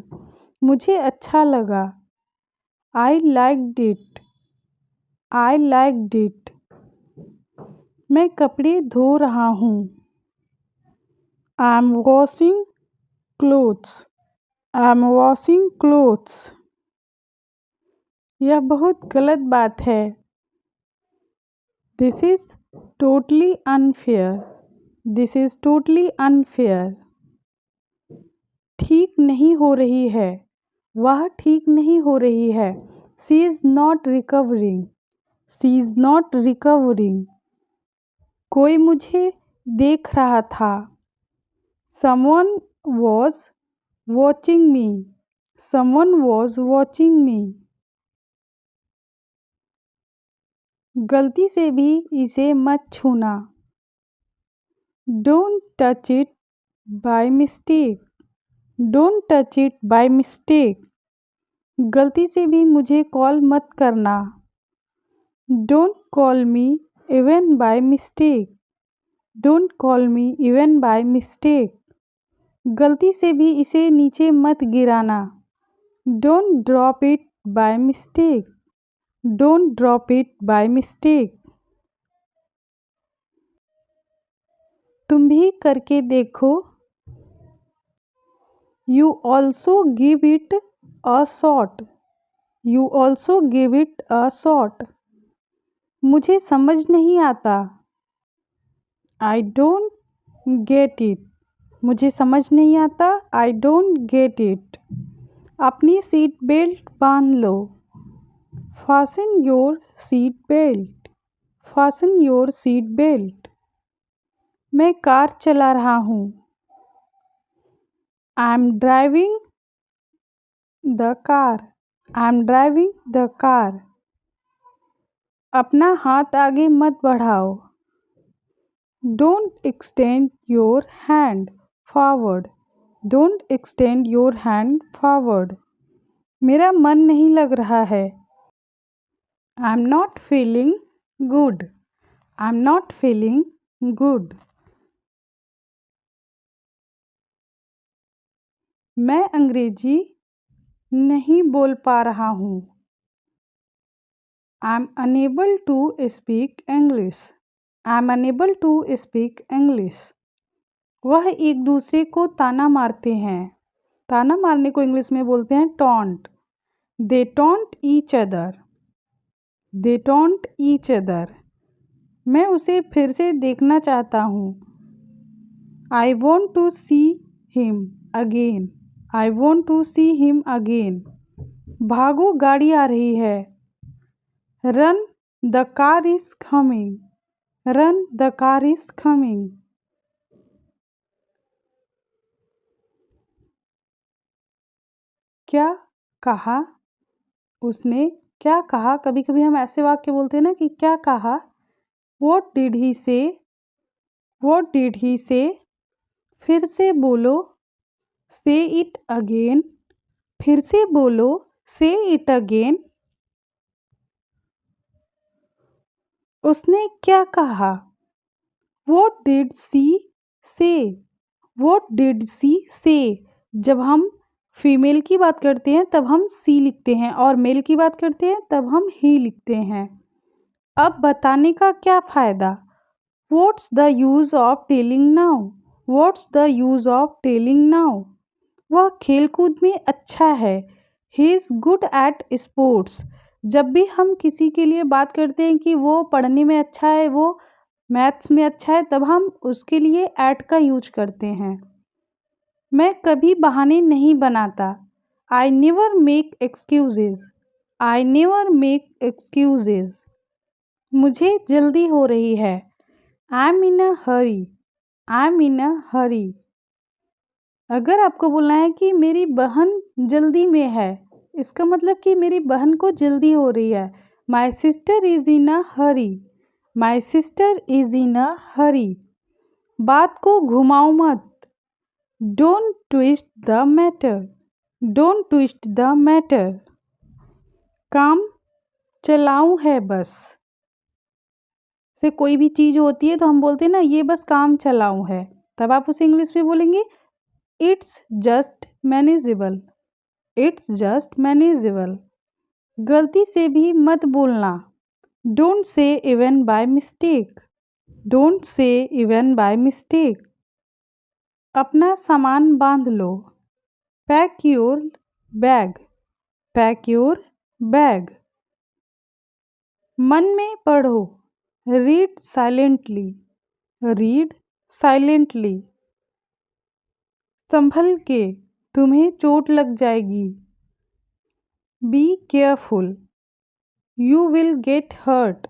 मुझे अच्छा लगा। I liked it. I liked it. मैं कपड़े धो रहा हूँ। I'm washing clothes. I'm washing clothes. यह बहुत गलत बात है। This is totally unfair. This is totally unfair. ठीक नहीं हो रही है। वह ठीक नहीं हो रही है। She is not recovering. She is not recovering. कोई मुझे देख रहा था। Someone was watching me. Someone was watching me. गलती से भी इसे मत छूना। Don't touch it by mistake. Don't touch it by mistake. गलती से भी मुझे कॉल मत करना। Don't call me even by mistake. Don't call me even by mistake. गलती से भी इसे नीचे मत गिराना। Don't drop it by mistake. Don't drop it by mistake. तुम भी करके देखो। You also give it a shot. You also give it a shot. मुझे समझ नहीं आता। I don't get it. मुझे समझ नहीं आता। I don't get it. अपनी सीट बेल्ट बांध लो। Fasten your seat belt. Fasten your seat belt. मैं कार चला रहा हूँ। I am driving the car. I am driving the car. अपना हाथ आगे मत बढ़ाओ। Don't extend your hand forward. Don't extend your hand forward. मेरा मन नहीं लग रहा है। I am not feeling good. I am not feeling good. मैं अंग्रेजी नहीं बोल पा रहा हूँ। I am unable to speak English. I am unable to speak English. वह एक दूसरे को ताना मारते हैं। ताना मारने को इंग्लिश में बोलते हैं taunt. They taunt each other. They taunt each other. मैं उसे फिर से देखना चाहता हूँ। I want to see him again. I want to see him again. भागो, गाड़ी आ रही है। Run, the car is coming. Run, the car is coming. क्या कहा उसने? क्या कहा? कभी कभी हम ऐसे वाक्य बोलते हैं ना कि क्या कहा। वॉट डिड ही से। वॉट डिड ही से। फिर से बोलो। से इट अगेन। फिर से बोलो। से इट अगेन। उसने क्या कहा? वॉट डिड सी से। वॉट डिड सी से। जब हम फीमेल की बात करते हैं तब हम सी लिखते हैं और मेल की बात करते हैं तब हम ही लिखते हैं। अब बताने का क्या फ़ायदा? What's the use of telling now. What's the use of telling now. वह खेलकूद में अच्छा है। He is good at sports. जब भी हम किसी के लिए बात करते हैं कि वो पढ़ने में अच्छा है, वो मैथ्स में अच्छा है, तब हम उसके लिए एट का यूज करते हैं। मैं कभी बहाने नहीं बनाता। I never make excuses. I never make excuses. मुझे जल्दी हो रही है। I am in a hurry. I am in a hurry. अगर आपको बोलना है कि मेरी बहन जल्दी में है, इसका मतलब कि मेरी बहन को जल्दी हो रही है। My sister is in a hurry. My sister is in a hurry. बात को घुमाओ मत। Don't twist the matter. Don't twist the matter. काम चलाऊं है बस। से कोई भी चीज़ होती है तो हम बोलते हैं ना ये बस काम चलाऊं है, तब आप उसे इंग्लिश में बोलेंगे it's just manageable. It's just manageable. गलती से भी मत बोलना। Don't say even by mistake. Don't say even by mistake. अपना सामान बांध लो। Pack your bag. Pack your bag. मन में पढ़ो। Read silently. Read silently. संभल के, तुम्हें चोट लग जाएगी। Be careful. You will get hurt.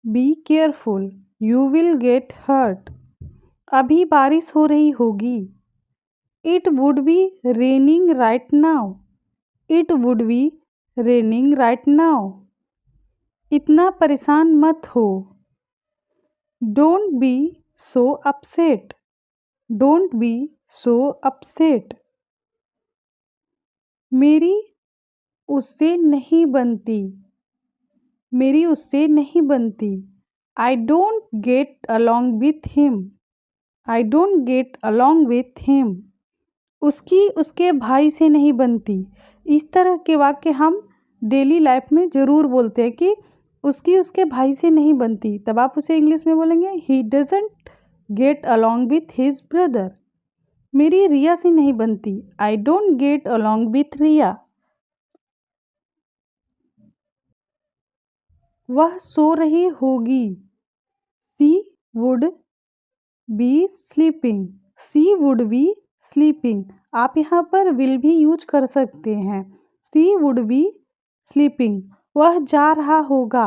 Be careful. You will get hurt. अभी बारिश हो रही होगी। It would be raining right now. It would be raining right now. इतना परेशान मत हो। Don't be so upset. Don't be so upset. मेरी उससे नहीं बनती। मेरी उससे नहीं बनती। I don't get along with him. I don't get along with him. उसकी उसके भाई से नहीं बनती। इस तरह के वाक्य हम डेली लाइफ में ज़रूर बोलते हैं कि उसकी उसके भाई से नहीं बनती, तब आप उसे इंग्लिश में बोलेंगे he doesn't get along with his brother. मेरी रिया से नहीं बनती। I don't get along with Riya. वह सो रही होगी। She would be sleeping, she would be sleeping. आप यहाँ पर विल भी यूज कर सकते हैं। सी वुड बी स्लीपिंग, वह जा रहा होगा।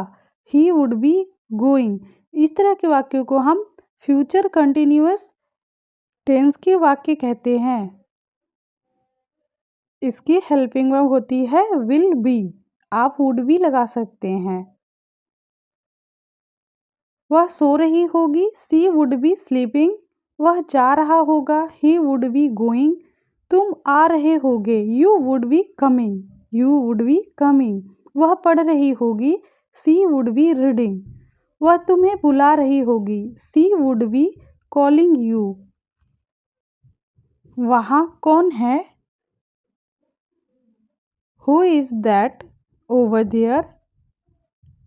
He would be going. इस तरह के वाक्यों को हम फ्यूचर कंटिन्यूअस टेंस के वाक्य कहते हैं। इसकी हेल्पिंग वर्ब होती है विल बी। आप वुड भी लगा सकते हैं। वह सो रही होगी, सी वुड बी स्लीपिंग। वह जा रहा होगा, ही वुड बी गोइंग। तुम आ रहे होगे, you would be coming. You would be coming. वह पढ़ रही होगी, सी वुड बी रीडिंग। वह तुम्हें बुला रही होगी, she would be calling you. वहाँ कौन है? Who is that over there?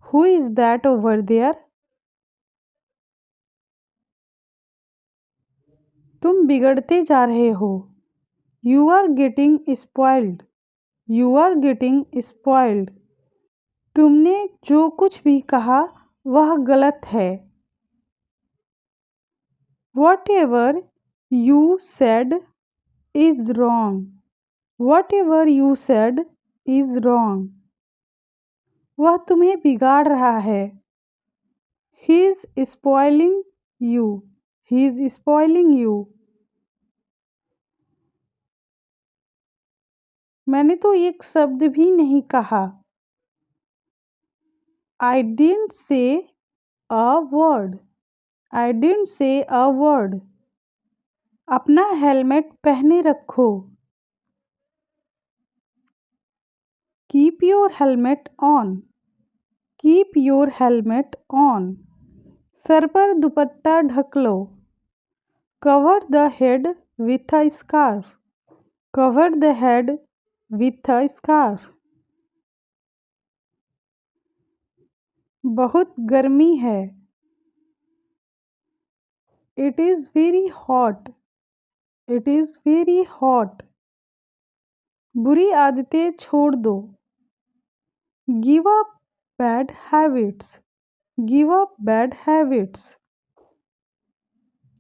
Who is that over there? तुम बिगड़ते जा रहे हो, you are getting spoiled. You are getting spoiled. तुमने जो कुछ भी कहा वह गलत है। Whatever you said is wrong. Whatever you said is wrong. वह तुम्हें बिगाड़ रहा है, he is spoiling you. He is spoiling you. मैंने तो एक शब्द भी नहीं कहा, I didn't say a word. I didn't say a word. अपना हेलमेट पहने रखो, keep your helmet on. Keep your helmet on. सर पर दुपट्टा ढक लो, cover the head with a scarf. Cover the head with a scarf. बहुत गर्मी है, it is very hot. It is very hot. बुरी आदतें छोड़ दो, give up bad habits. Give up bad habits.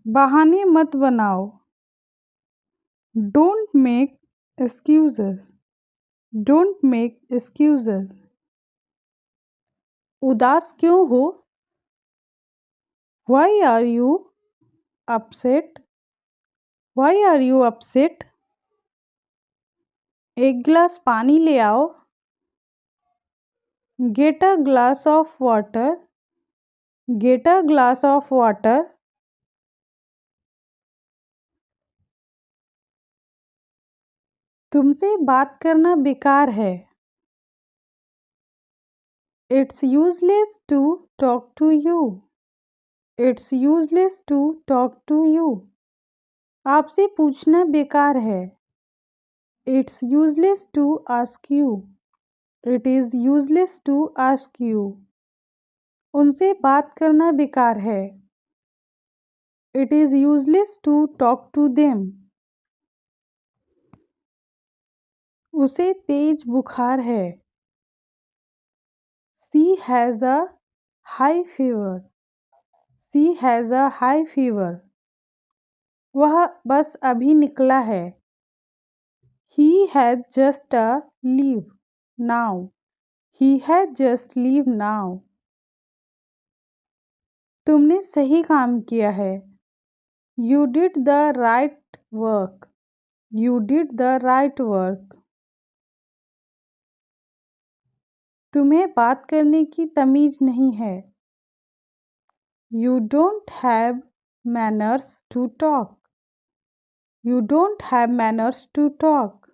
बहाने मत बनाओ, don't make excuses. Don't make excuses. उदास क्यों हो, why are you upset. Why are you upset. एक गिलास पानी ले आओ, get a glass of water. Get a glass of water. तुमसे बात करना बेकार है, it's useless to talk to you. It's useless to talk to you. आपसे पूछना बेकार है, it's useless to ask you. It is useless to ask you. उनसे बात करना बेकार है, it is useless to talk to them. उसे तेज बुखार है, she has a high fever. She has a high fever. वह बस अभी निकला है, he has just a leave now. He has just leave now. तुमने सही काम किया है, you did the right work. You did the right work. तुम्हें बात करने की तमीज़ नहीं है, you don't have manners to talk. You don't have manners to talk.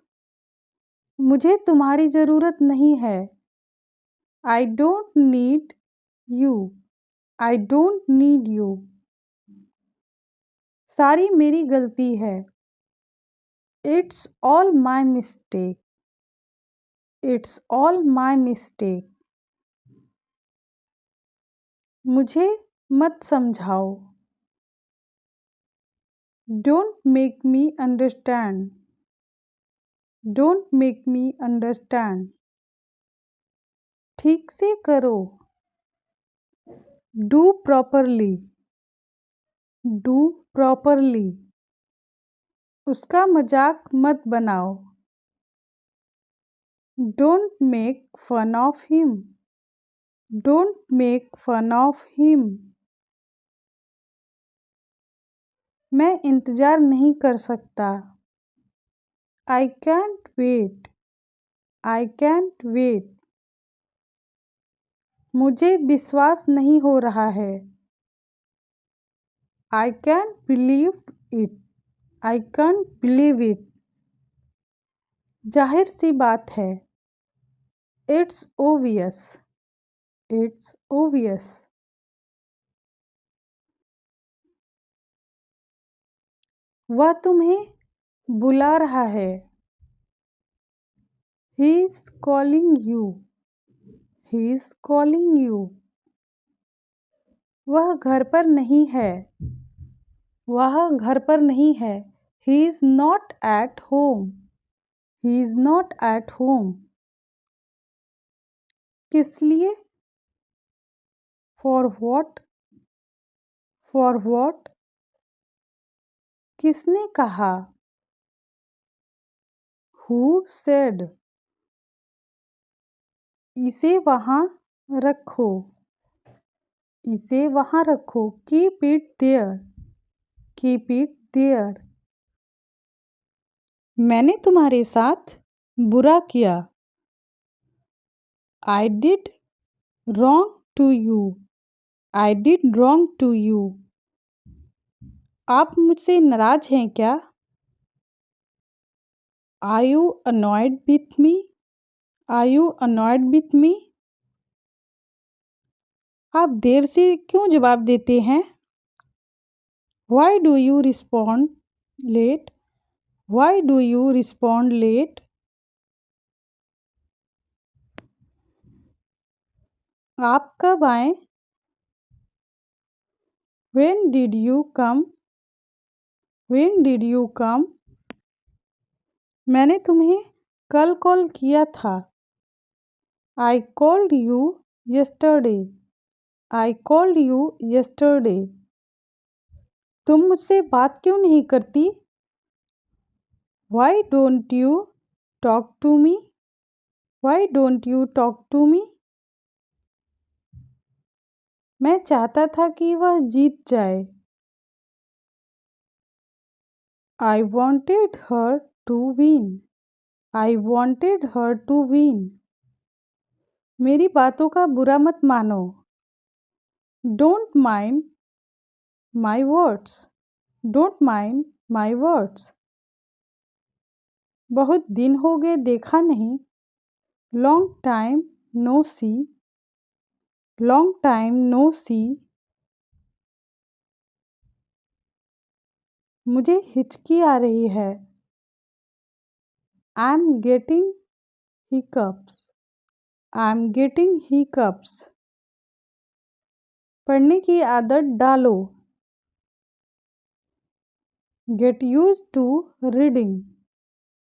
मुझे तुम्हारी ज़रूरत नहीं है, I don't need you. I don't need you. सारी मेरी गलती है, it's all my mistake. It's all my mistake. मुझे मत समझाओ, don't make me understand. Don't make me understand. ठीक से करो, डू प्रॉपरली। Do properly. उसका मजाक मत बनाओ। Don't make fun of him. Don't make fun of him. मैं इंतज़ार नहीं कर सकता। I can't wait. I can't wait. मुझे विश्वास नहीं हो रहा है। I can't believe it. I can't believe it. जाहिर सी बात है। It's obvious. It's obvious. वह तुम्हें बुला रहा है। He is calling you. He is calling you. वह घर पर नहीं है। वह घर पर नहीं है। He is not at home. He is not at home. किस लिए? For what? For what? किसने कहा? Who said? इसे वहाँ रखो। इसे वहाँ रखो। Keep it there. Keep it there. मैंने तुम्हारे साथ बुरा किया। I did wrong to you. I did wrong to you. आप मुझसे नाराज हैं क्या? Are you annoyed with me? Are you annoyed with me? आप देर से क्यों जवाब देते हैं? Why do you respond late? Why do you respond late? आप कब आए? When did you come? When did you come? मैंने तुम्हें कल कॉल किया था। I called you yesterday. I called you yesterday. तुम मुझसे बात क्यों नहीं करती? Why don't you talk to me? Why don't you talk to me? मैं चाहता था कि वह जीत जाए। I wanted her to win. I wanted her to win. मेरी बातों का बुरा मत मानो। Don't mind my words. Don't mind my words. बहुत दिन हो गए देखा नहीं। Long time no see. Long time no see. मुझे हिचकी आ रही है। I'm getting hiccups. I'm getting hiccups. पढ़ने की आदत डालो। Get used to reading.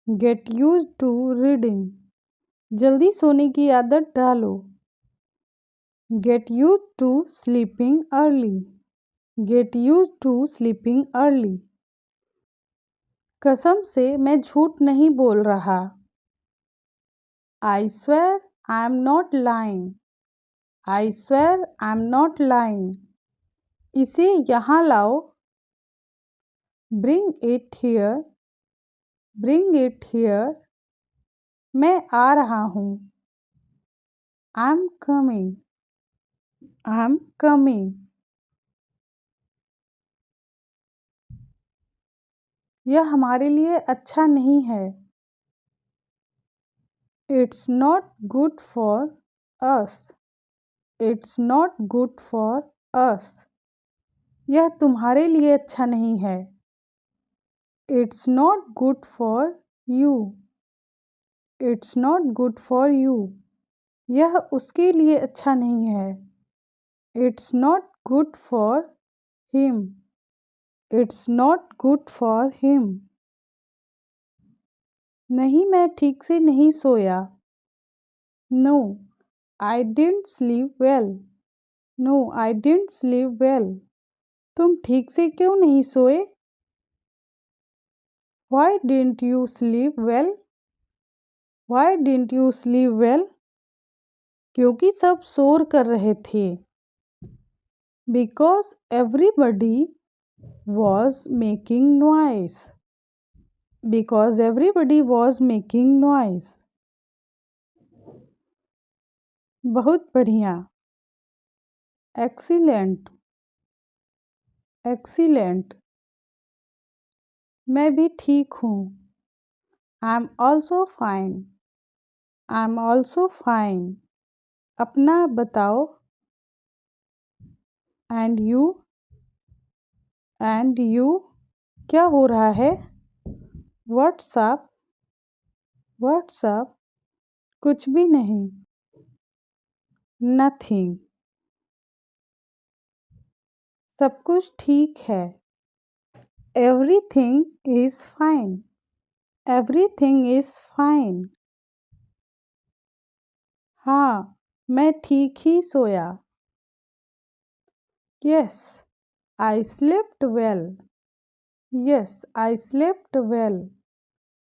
Get used to reading. जल्दी सोने की आदत डालो। Get used to sleeping early. Get used to sleeping early. कसम से मैं झूठ नहीं बोल रहा। I swear I am not lying. I swear I am not lying. इसे यहाँ लाओ। Bring it here. Bring it here. मैं आ रहा हूँ। I'm coming. I'm coming. यह हमारे लिए अच्छा नहीं है। It's not good for us. It's not good for us. यह तुम्हारे लिए अच्छा नहीं है। It's not good for you. It's not good for you. यह उसके लिए अच्छा नहीं है। It's not good for him. It's not good for him. नहीं, मैं ठीक से नहीं सोया। No, I didn't sleep well. No, I didn't sleep well. तुम ठीक से क्यों नहीं सोए? Why didn't you sleep well? Why didn't you sleep well? क्योंकि सब शोर कर रहे थे। Because everybody was making noise. Because everybody was making noise. बहुत बढ़िया। Excellent. Excellent. मैं भी ठीक हूँ। I'm also fine. I'm also fine. अपना बताओ। And you? And you? क्या हो रहा है? What's up? What's up? कुछ भी नहीं। Nothing. सब कुछ ठीक है। Everything is fine. Everything is fine. हाँ, मैं ठीक ही सोया। Yes, I slept well. Yes, I slept well.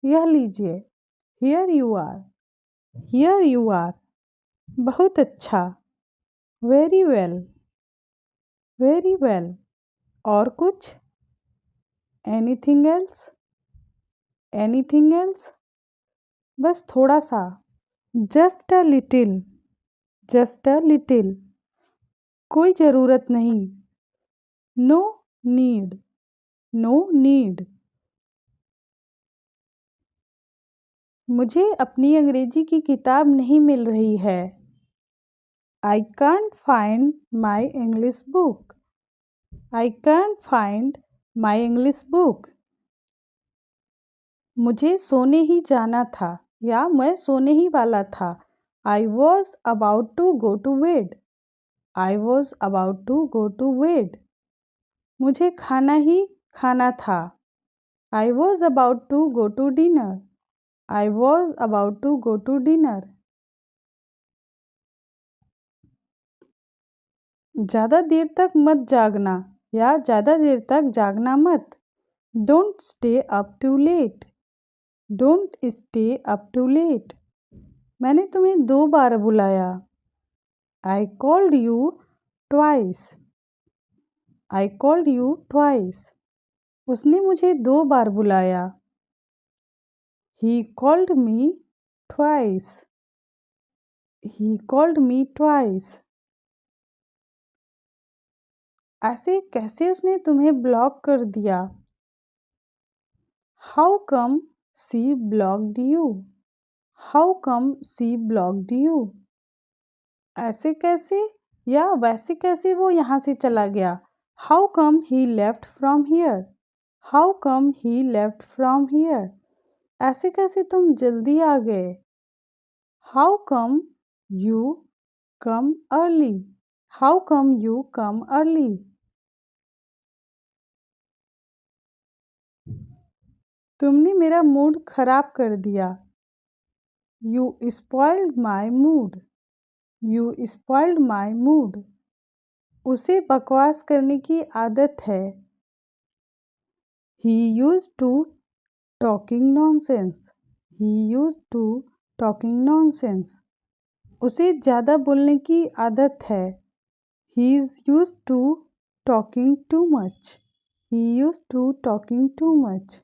यह लीजिए। Here you are. Here you are. बहुत अच्छा। Very well. Very well. और कुछ? Anything else? Anything else? बस थोड़ा सा। Just a little. Just a little. कोई ज़रूरत नहीं। No need. No need. मुझे अपनी अंग्रेजी की किताब नहीं मिल रही है। I can't find my English book. I can't find my English book. मुझे सोने ही जाना था या मैं सोने ही वाला था। I was about to go to bed. I was about to go to bed. मुझे खाना ही खाना था। I was about to go to dinner. I was about to go to dinner. ज़्यादा देर तक मत जागना या ज़्यादा देर तक जागना मत। Don't stay up too late. Don't stay up too late. मैंने तुम्हें 2 बार बुलाया। I called you twice. I called you twice. उसने मुझे 2 बार बुलाया। He called me twice. He called me twice. ऐसे कैसे उसने तुम्हें ब्लॉक कर दिया? How come she blocked you? How come she blocked you? ऐसे कैसे या वैसे कैसे वो यहाँ से चला गया? How come he left from here? How come he left from here? ऐसे कैसे तुम जल्दी आ गए? How come you come early? How come you come early? तुमने मेरा मूड खराब कर दिया। You spoiled my mood. You spoiled my mood. उसे बकवास करने की आदत है। He used to talking nonsense. He used to talking nonsense. उसे ज़्यादा बोलने की आदत है। He is used to talking too much. He used to talking too much.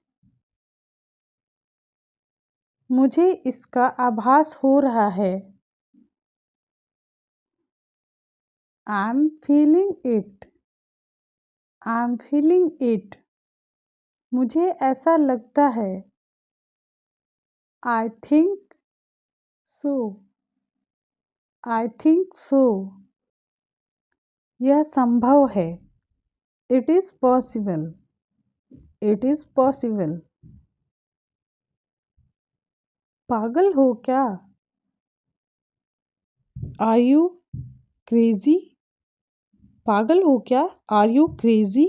मुझे इसका आभास हो रहा है। I'm feeling it. I'm feeling it. मुझे ऐसा लगता है। I think so. I think so. यह संभव है। It is possible. It is possible. पागल हो क्या? Are you crazy? पागल हो क्या? Are you crazy?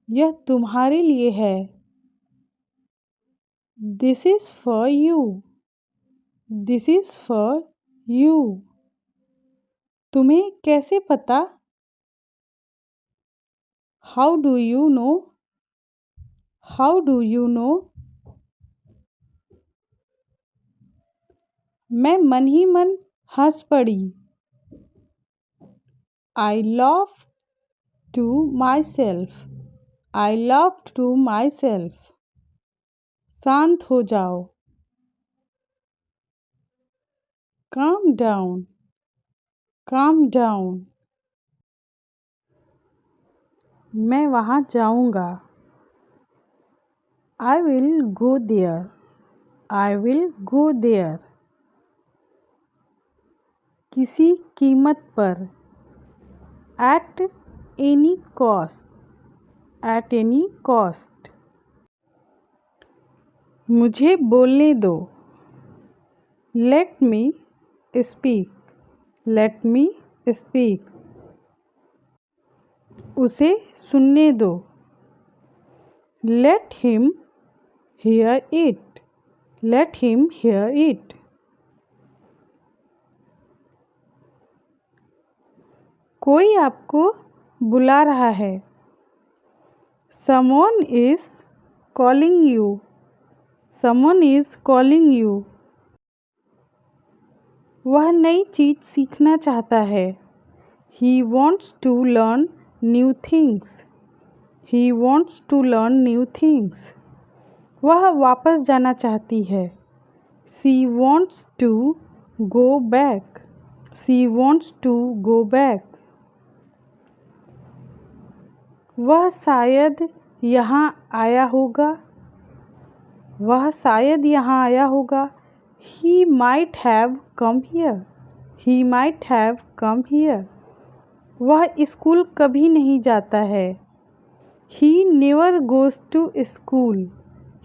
यह तुम्हारे लिए है। This is for you. This is for you. तुम्हें कैसे पता? How do you know? How do you know? मैं मन ही मन हंस पड़ी। आई laughed to myself. I laughed to myself. शांत हो जाओ। Calm down. Calm down. मैं वहाँ जाऊँगा। I will go there. I will go there. किसी कीमत पर। At any cost. At any cost. मुझे बोलने दो। Let me speak. Let me speak. उसे सुनने दो। Let him hear it. Let him hear it. कोई आपको बुला रहा है। Someone is calling you. Someone is calling you. वह नई चीज़ सीखना चाहता है। He wants to learn new things. He wants to learn new things. वह वापस जाना चाहती है। She wants to go back. She wants to go back. वह शायद यहाँ आया होगा। वह शायद यहाँ आया होगा। He might have come here. He might have come here. वह स्कूल कभी नहीं जाता है। He never goes to school.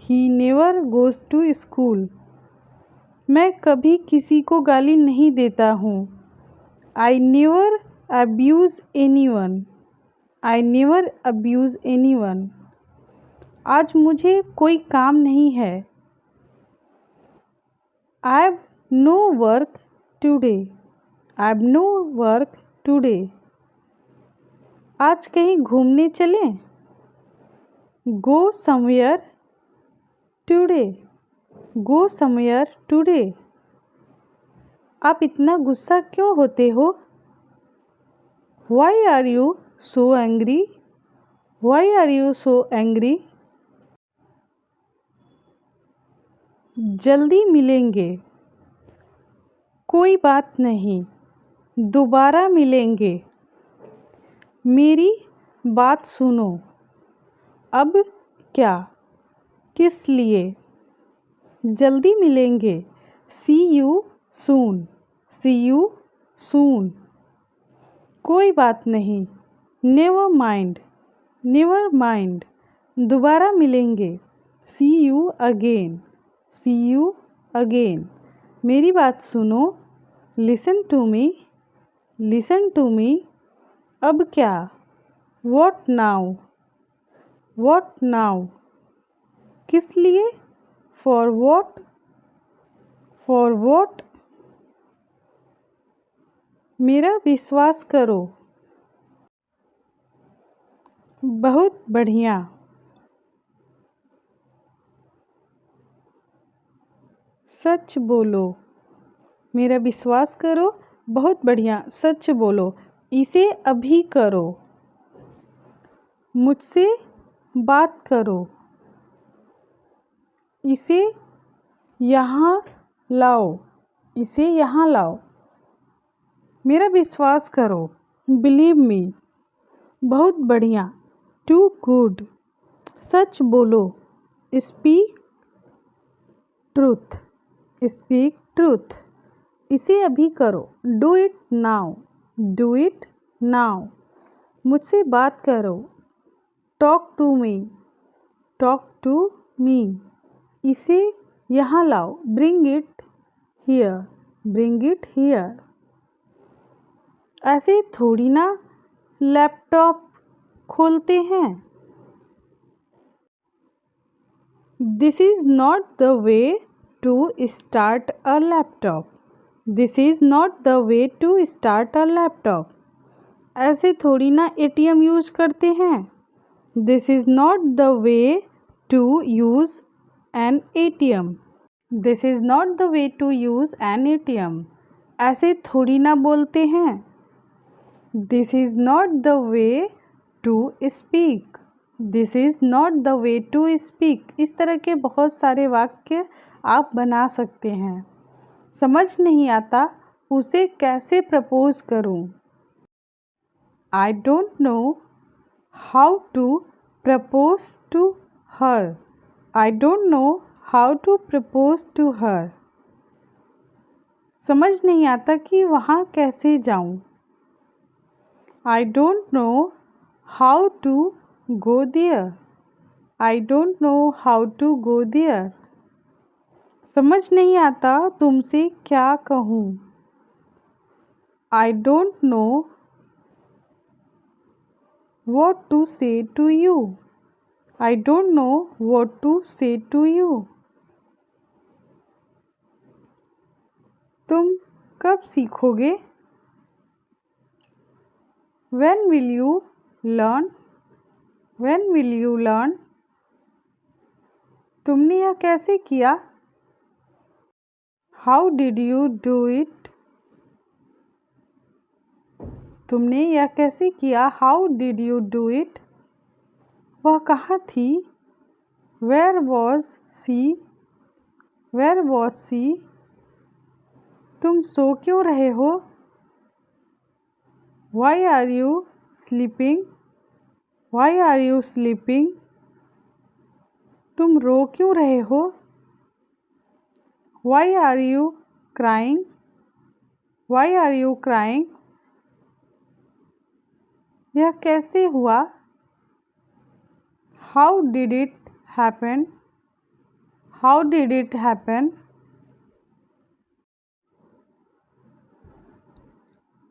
He never goes to school. मैं कभी किसी को गाली नहीं देता हूँ। I never abuse anyone. I never abuse anyone. आज मुझे कोई काम नहीं है। I have no work today. I have no work today. आज कहीं घूमने चलें? Go somewhere today. Go somewhere today. आप इतना गुस्सा क्यों होते हो? Why are you so angry? Why are you so angry? जल्दी मिलेंगे। कोई बात नहीं, दोबारा मिलेंगे। मेरी बात सुनो। अब क्या? किस लिए? जल्दी मिलेंगे। See you soon. See you soon. कोई बात नहीं। Never mind. Never mind. दोबारा मिलेंगे। See you again. See you again. मेरी बात सुनो। Listen to me. Listen to me. अब क्या? What now? What now? किस लिए? For what? For what? मेरा विश्वास करो। बहुत बढ़िया। सच बोलो। मेरा विश्वास करो। बहुत बढ़िया। सच बोलो। इसे अभी करो। मुझसे बात करो। इसे यहाँ लाओ। इसे यहाँ लाओ। मेरा विश्वास करो। Believe me. बहुत बढ़िया। Too good. सच बोलो। Speak truth. Speak truth. इसे अभी करो। Do it now. Do it now. मुझसे बात करो। Talk to me. Talk to me. इसे यहाँ लाओ। Bring it here. Bring it here. ऐसे थोड़ी ना लैपटॉप खोलते हैं। This is not the way to start a laptop. This is not the way to start a laptop. ऐसे थोड़ी ना एटीएम यूज करते हैं। This is not the way to use an ATM। This is not the way to use an ATM। ऐसे थोड़ी ना बोलते हैं। This is not the way to speak. This is not the way to speak. इस तरह के बहुत सारे वाक्य आप बना सकते हैं। समझ नहीं आता उसे कैसे प्रपोज करूं। I don't know how to propose to her. I don't know how to propose to her. समझ नहीं आता कि वहाँ कैसे जाऊं। I don't know how to go there. I don't know how to go there. समझ नहीं आता तुमसे क्या कहूँ। I don't know what to say to you. I don't know what to say to you. तुम कब सीखोगे? When will you learn? When will you learn? तुमने यह कैसे किया? How did you do it? तुमने यह कैसे किया? How did you do it? वह कहाँ थी? Where was she? Where was she? तुम सो क्यों रहे हो? Why are you sleeping? Why are you sleeping? तुम रो क्यों रहे हो? Why are you crying? Why are you crying? यह कैसे हुआ? How did it happen? How did it happen?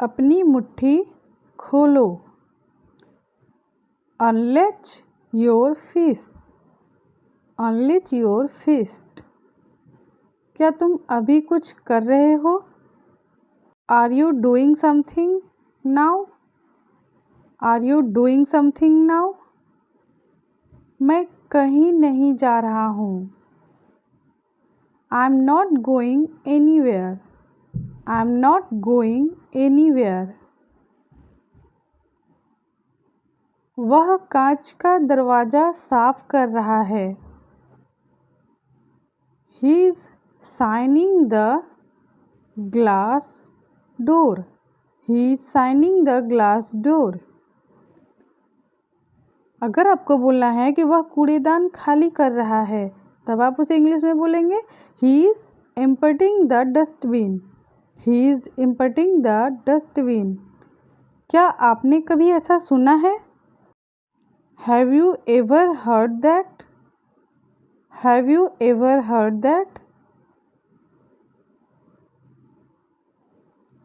अपनी मुट्ठी खोलो। Unleash your fist. Unleash your fist. क्या तुम अभी कुछ कर रहे हो? Are you doing something now? Are you doing something now? मैं कहीं नहीं जा रहा हूँ। I'm not going anywhere. I'm not going anywhere. वह कांच का दरवाज़ा साफ कर रहा है। He is shining the glass door. He is shining the glass door. अगर आपको बोलना है कि वह कूड़ेदान खाली कर रहा है, तब आप उसे इंग्लिश में बोलेंगे He is emptying the dustbin. He is emptying the dustbin. क्या आपने कभी ऐसा सुना है? Have you ever heard that? Have you ever heard that?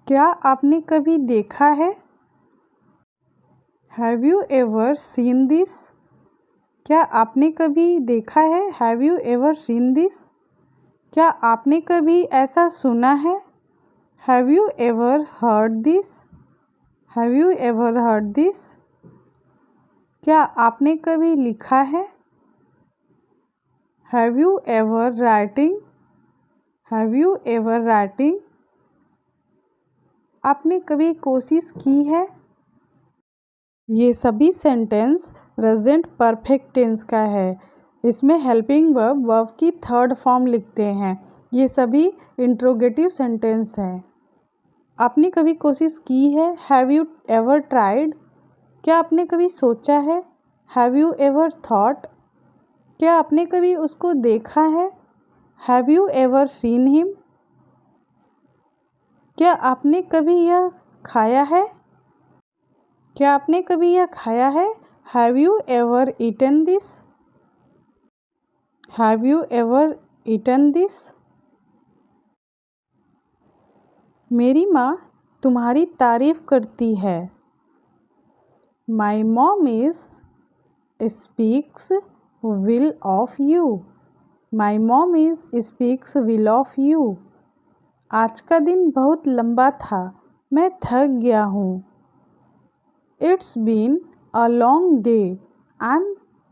क्या आपने कभी देखा है? Have you ever seen this? क्या आपने कभी देखा है? Have you ever seen this? क्या आपने कभी ऐसा सुना है? Have you ever heard this? Have you ever heard this? क्या आपने कभी लिखा है? Have you ever writing? Have you ever writing? आपने कभी कोशिश की है? ये सभी सेंटेंस प्रेजेंट परफेक्ट टेंस का है। इसमें हेल्पिंग वर्ब वर्ब की थर्ड फॉर्म लिखते हैं। ये सभी इंट्रोगेटिव सेंटेंस हैं। आपने कभी कोशिश की है? Have you ever tried? क्या आपने कभी सोचा है? Have you ever thought? क्या आपने कभी उसको देखा है? Have you ever seen him? क्या आपने कभी यह खाया है? क्या आपने कभी यह खाया है? Have you ever eaten this? Have you ever eaten this? मेरी माँ तुम्हारी तारीफ करती है। My mom is speaks well of you. My mom is speaks well of you. आज का दिन बहुत लंबा था, मैं थक गया हूँ। It's been a long day, I'm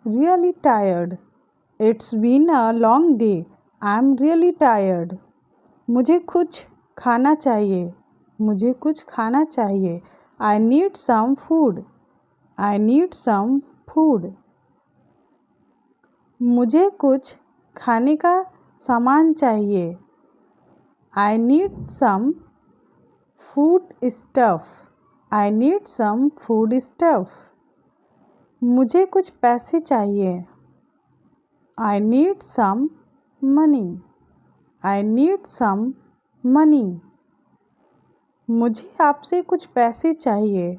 really tired. It's been a long day. I'm really tired. मुझे कुछ खाना चाहिए. मुझे कुछ खाना चाहिए. I need some food. I need some food. मुझे कुछ खाने का सामान चाहिए. I need some food stuff. I need some food stuff. मुझे कुछ पैसे चाहिए. I need some money. I need some money. मुझे आपसे कुछ पैसे चाहिए.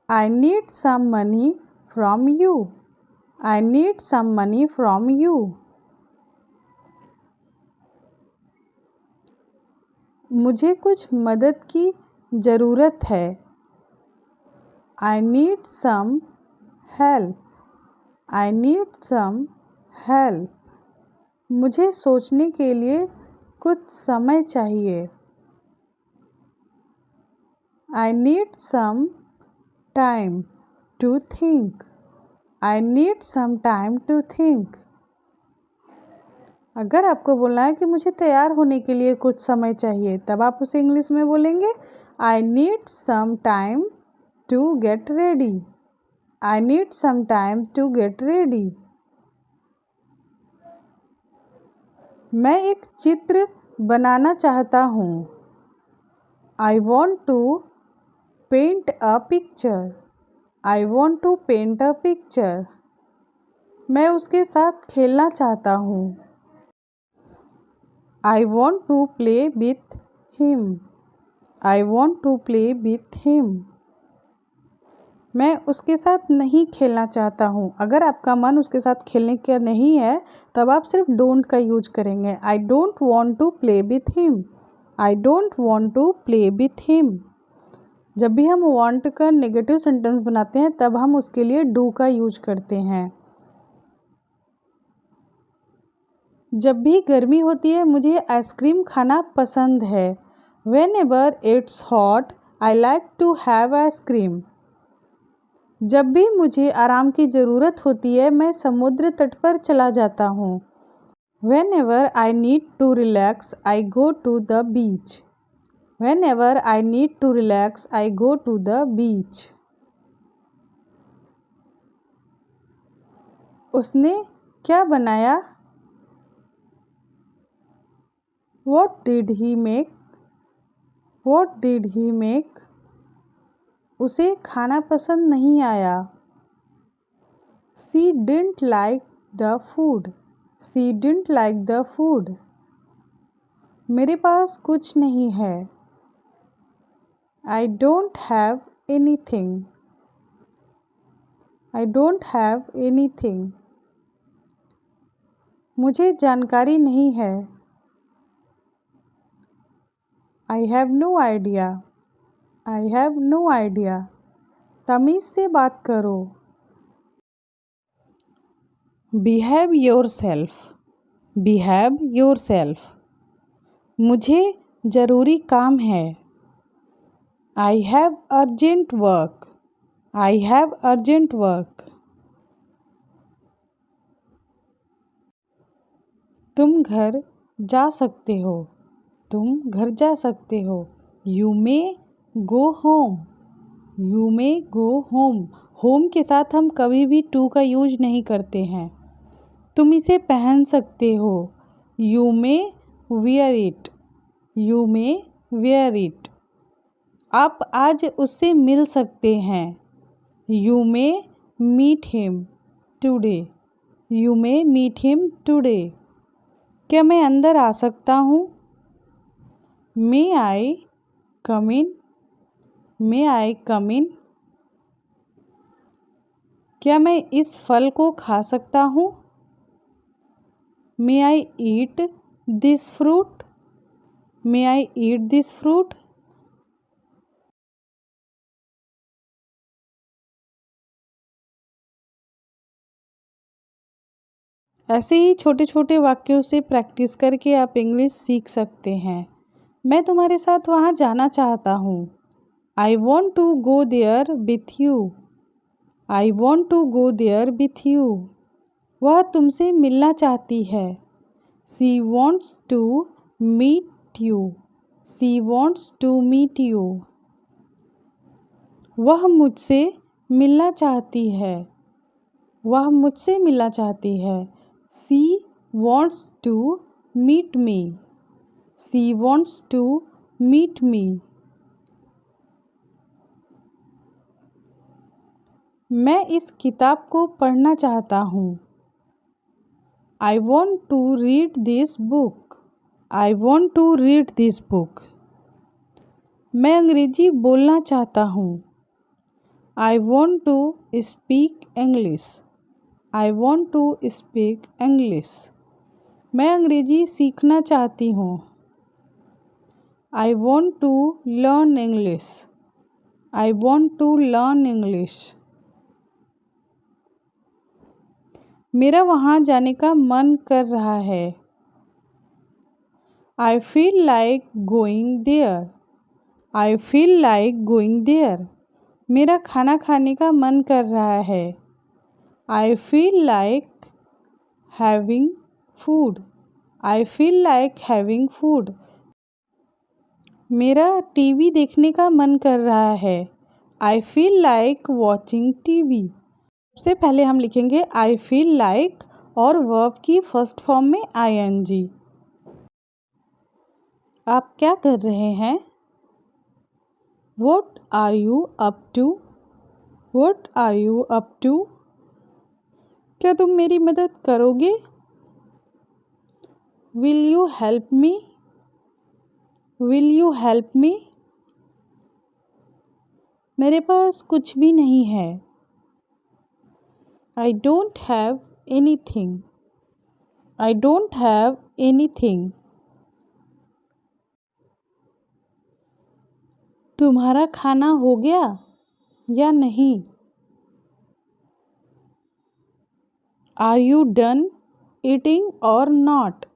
I need some money from you. I need some money from you. मुझे कुछ मदद की ज़रूरत है. I need some help. I need some help. मुझे सोचने के लिए कुछ समय चाहिए. I need some time to think. I need some time to think. अगर आपको बोलना है कि मुझे तैयार होने के लिए कुछ समय चाहिए, तब आप उसे इंग्लिश में बोलेंगे I need some time to get ready. I need some time to get ready. मैं एक चित्र बनाना चाहता हूँ. I want to paint a picture. I want to paint a picture. मैं उसके साथ खेलना चाहता हूँ. I want to play with him. I want to play with him. मैं उसके साथ नहीं खेलना चाहता हूँ. अगर आपका मन उसके साथ खेलने का नहीं है, तब आप सिर्फ डोंट का यूज करेंगे. I don't want to play with him. I don't want to play with him. जब भी हम want का नेगेटिव सेंटेंस बनाते हैं, तब हम उसके लिए do का यूज करते हैं. जब भी गर्मी होती है, मुझे आइसक्रीम खाना पसंद है. Whenever it's hot, I like to have ice cream. जब भी मुझे आराम की ज़रूरत होती है, मैं समुद्र तट पर चला जाता हूँ. Whenever I need to relax, I go to the beach. Whenever I need to relax, I go to the beach. उसने क्या बनाया? What did he make? What did he make? उसे खाना पसंद नहीं आया. She didn't like the food. She didn't like the food. मेरे पास कुछ नहीं है. I don't have anything. I don't have anything. मुझे जानकारी नहीं है. I have no idea. I have no idea. तमीज़ से बात करो. Behave yourself. Behave yourself. मुझे ज़रूरी काम है. I have urgent work. I have urgent work. तुम घर जा सकते हो. तुम घर जा सकते हो. You may go home. You may go home. Home के साथ हम कभी भी to का यूज नहीं करते हैं. तुम इसे पहन सकते हो. You may wear it. You may wear it. आप आज उससे मिल सकते हैं. You may meet him today. You may meet him today. क्या मैं अंदर आ सकता हूँ? May I come in? May I come in? क्या मैं इस फल को खा सकता हूँ? May I eat this fruit? May I eat this fruit? ऐसे ही छोटे छोटे वाक्यों से प्रैक्टिस करके आप इंग्लिश सीख सकते हैं. मैं तुम्हारे साथ वहाँ जाना चाहता हूँ. I want to go there with you. I want to go there with you. वह तुमसे मिलना चाहती है। She wants to meet you. She wants to meet you. वह मुझसे मिलना चाहती है। वह मुझसे मिलना चाहती है। She wants to meet me. She wants to meet me. मैं इस किताब को पढ़ना चाहता हूँ। I want to read this book. I want to read this book. मैं अंग्रेजी बोलना चाहता हूँ। I want to speak English. I want to speak English. मैं अंग्रेजी सीखना चाहती हूँ। I want to learn English. I want to learn English. मेरा वहाँ जाने का मन कर रहा है। I feel like going there. I feel like going there. मेरा खाना खाने का मन कर रहा है। I feel like having food. I feel like having food. मेरा टीवी देखने का मन कर रहा है। I feel like watching TV. सबसे पहले हम लिखेंगे आई फील लाइक और वर्ब की फर्स्ट फॉर्म में आईएनजी। आप क्या कर रहे हैं? What are you up to? What are you up to? क्या तुम मेरी मदद करोगे? Will you help me? Will you help me? मेरे पास कुछ भी नहीं है। I don't have anything. I don't have anything. तुम्हारा खाना हो गया या नहीं? Are you done eating or not?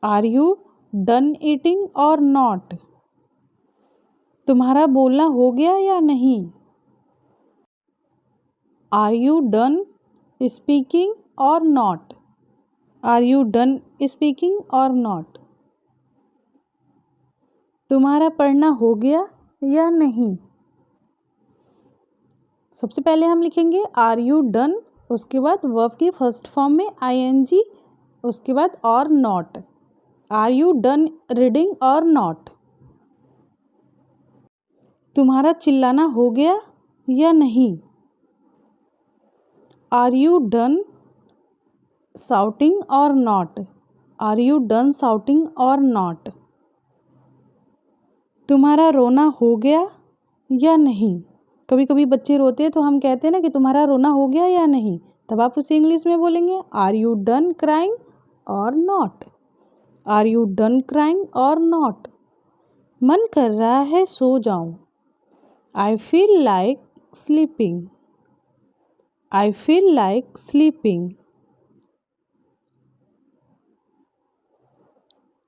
Are you done eating or not? तुम्हारा बोलना हो गया या नहीं? Are you done speaking or not? Are you done speaking or not? तुम्हारा पढ़ना हो गया या नहीं? सबसे पहले हम लिखेंगे आर यू डन, उसके बाद वर्ब की फर्स्ट फॉर्म में आईएनजी, उसके बाद or not. Are you done reading or not? तुम्हारा चिल्लाना हो गया या नहीं? Are you done shouting or not? Are you done shouting or not? तुम्हारा रोना हो गया या नहीं? कभी कभी बच्चे रोते हैं तो हम कहते हैं ना कि तुम्हारा रोना हो गया या नहीं, तब आप उसे इंग्लिश में बोलेंगे are you done crying or not? Are you done crying or not? मन कर रहा है सो जाऊं। I feel like sleeping. I feel like sleeping.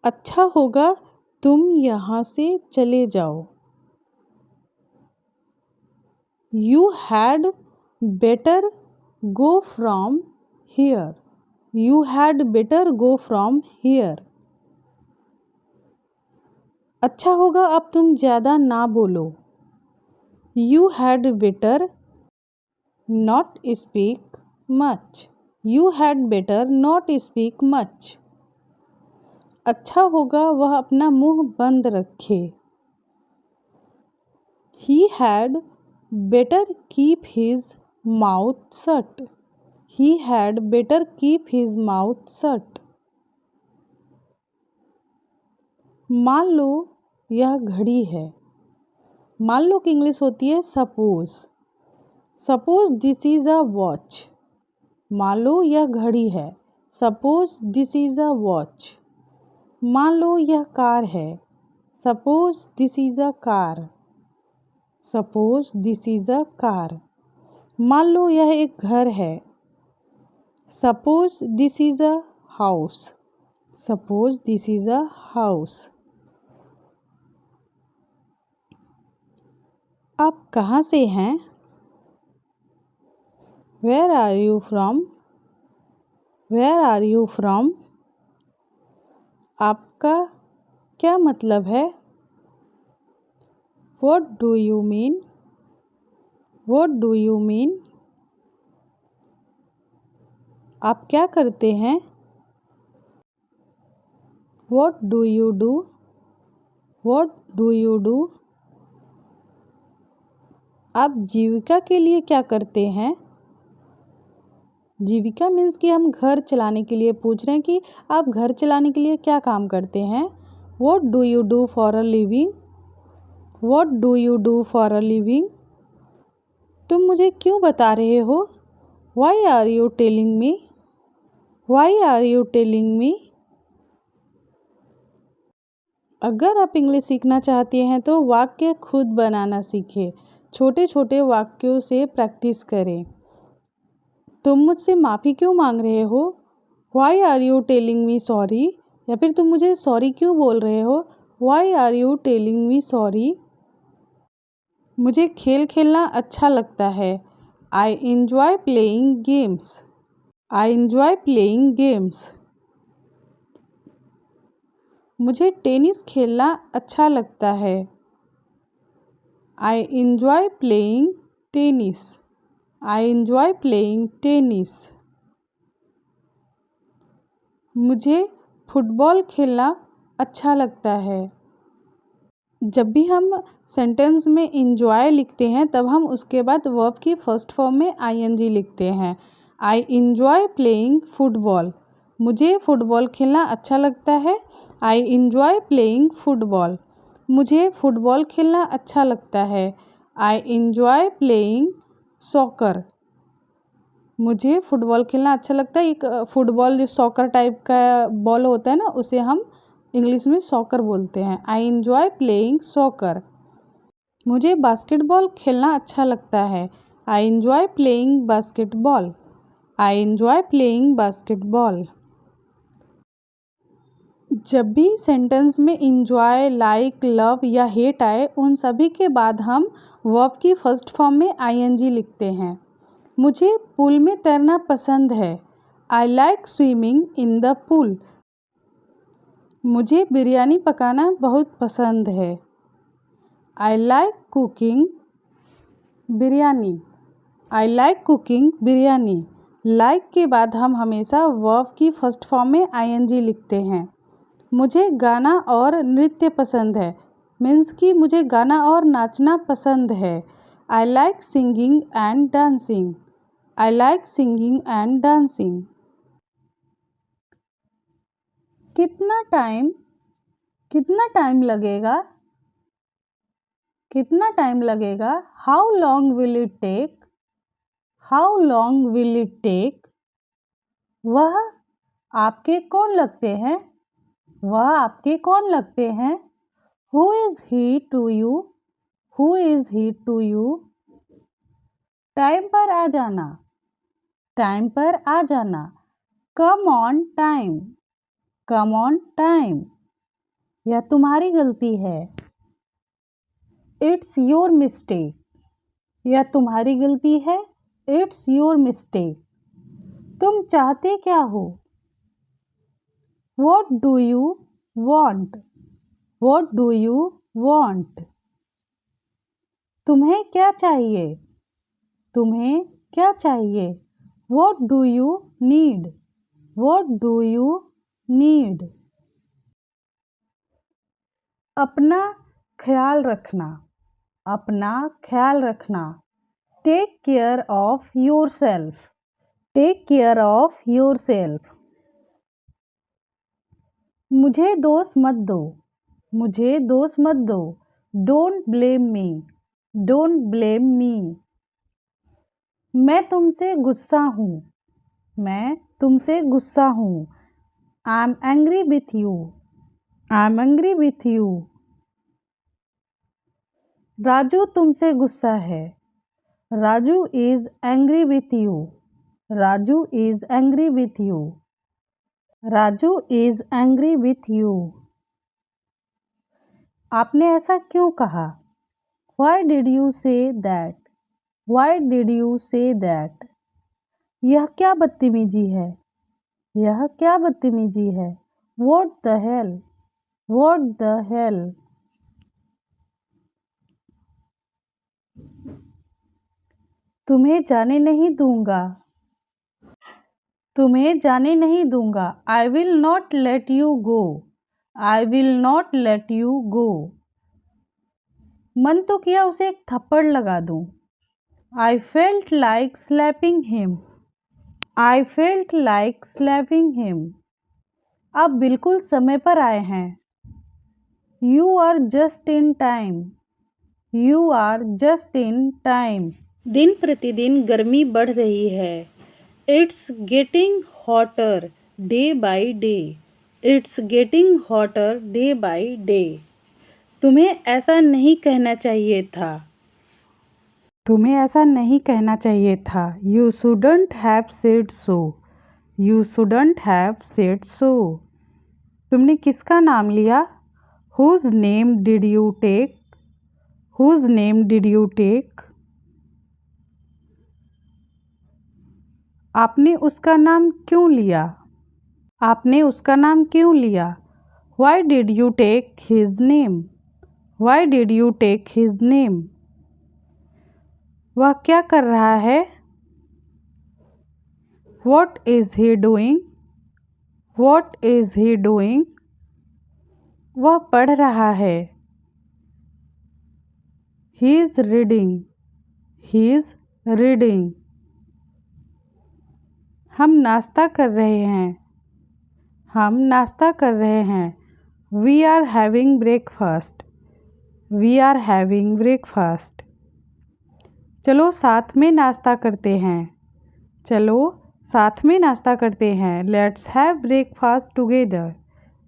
अच्छा होगा तुम यहाँ से चले जाओ। You had better go from here. You had better go from here. अच्छा होगा अब तुम ज़्यादा ना बोलो। You had better not speak much. You had better not speak much. अच्छा होगा वह अपना मुंह बंद रखे। He had better keep his mouth shut. He had better keep his mouth shut. मान लो यह घड़ी है। मान लो की इंग्लिश होती है suppose. Suppose this is a watch. मान लो यह घड़ी है। Suppose this is a watch. मान लो यह कार है। Suppose this is a car. Suppose this is a car. मान लो यह एक घर है। Suppose this is a house. Suppose this is a house. आप कहाँ से हैं? Where are you from? Where are you from? आपका क्या मतलब है? What do you mean? What do you mean? आप क्या करते हैं? What do you do? What do you do? आप जीविका के लिए क्या करते हैं? जीविका मीन्स कि हम घर चलाने के लिए पूछ रहे हैं कि आप घर चलाने के लिए क्या काम करते हैं। What do you do for a living? What do you do for a living? तुम मुझे क्यों बता रहे हो? Why are you telling me? Why are you telling me? अगर आप इंग्लिश सीखना चाहते हैं तो वाक्य खुद बनाना सीखें। छोटे छोटे वाक्यों से प्रैक्टिस करें। तुम मुझसे माफ़ी क्यों मांग रहे हो? Why are you telling me sorry? या फिर तुम मुझे सॉरी क्यों बोल रहे हो? Why are you telling me sorry? मुझे खेल खेलना अच्छा लगता है। I enjoy playing games. I enjoy playing games. मुझे टेनिस खेलना अच्छा लगता है। I enjoy playing tennis. I enjoy playing tennis. मुझे फुटबॉल खेलना अच्छा लगता है। जब भी हम सेंटेंस में इंजॉय लिखते हैं तब हम उसके बाद वर्ब की फर्स्ट फॉर्म में आईएनजी लिखते हैं। आई इंजॉय प्लेइंग फुटबॉल। मुझे फुटबॉल खेलना अच्छा लगता है। I enjoy playing football. मुझे फुटबॉल खेलना अच्छा लगता है। I enjoy playing soccer. मुझे फुटबॉल खेलना अच्छा लगता है। एक फुटबॉल जो सॉकर टाइप का बॉल होता है ना, उसे हम इंग्लिश में सॉकर बोलते हैं। आई इंजॉय प्लेइंग सॉकर। मुझे बास्केटबॉल खेलना अच्छा लगता है। I enjoy playing basketball. I enjoy playing basketball. जब भी सेंटेंस में इंजॉय, लाइक, लव या हेट आए उन सभी के बाद हम वर्ब की फर्स्ट फॉर्म में आईएनजी लिखते हैं। मुझे पूल में तैरना पसंद है। I like swimming in the pool. मुझे बिरयानी पकाना बहुत पसंद है। I like cooking biryani. I like cooking biryani. Like के बाद हम हमेशा वर्ब की फर्स्ट फॉर्म में आईएनजी लिखते हैं। मुझे गाना और नृत्य पसंद है। मीन्स कि मुझे गाना और नाचना पसंद है। I like singing and dancing. I like singing and dancing. कितना टाइम? कितना टाइम लगेगा? कितना टाइम लगेगा? How long will it take? How long will it take? वह आपके कौन लगते हैं? वह आपके कौन लगते हैं? Who is he to you? Who is he to you? Time पर आ जाना। टाइम पर आ जाना। Come on time. Come on time. यह तुम्हारी गलती है। It's your mistake. यह तुम्हारी गलती है। It's your mistake. तुम चाहते क्या हो? What do you want? What do you want? तुम्हें क्या चाहिए? तुम्हें क्या चाहिए? What do you need? What do you need? अपना ख्याल रखना। अपना ख्याल रखना। Take care of yourself. Take care of yourself. मुझे दोष मत दो। मुझे दोष मत दो। Don't blame me. Don't blame me. मैं तुमसे गुस्सा हूँ। मैं तुमसे गुस्सा हूँ। I am angry with you. I am angry with you. Raju तुमसे गुस्सा है। Raju is angry with you. Raju is angry with you. Raju is angry with you. आपने ऐसा क्यों कहा? Why did you say that? Why did you say that? यह क्या बदतमीजी है, यह क्या बदतमीजी है। What the hell, what the hell। तुम्हें जाने नहीं दूंगा, तुम्हें जाने नहीं दूंगा। I will not let you go, I will not let you go. मन तो किया उसे एक थप्पड़ लगा दूं। I felt like slapping him, I felt like slapping him. आप बिल्कुल समय पर आए हैं। You are just in time, you are just in time. दिन प्रतिदिन गर्मी बढ़ रही है। It's getting hotter day by day, it's getting hotter day by day. तुम्हें ऐसा नहीं कहना चाहिए था, तुम्हें ऐसा नहीं कहना चाहिए था। You shouldn't have said so, you shouldn't have said so. तुमने किसका नाम लिया। Whose name did you take, whose name did you take. आपने उसका नाम क्यों लिया, आपने उसका नाम क्यों लिया। Why did you take his name, why did you take his name. वह क्या कर रहा है। What is he doing, what is he doing. वह पढ़ रहा है। He is reading, he is reading. हम नाश्ता कर रहे हैं, हम नाश्ता कर रहे हैं। We are having breakfast, we are having breakfast. चलो साथ में नाश्ता करते हैं, चलो साथ में नाश्ता करते हैं। Let's have breakfast together,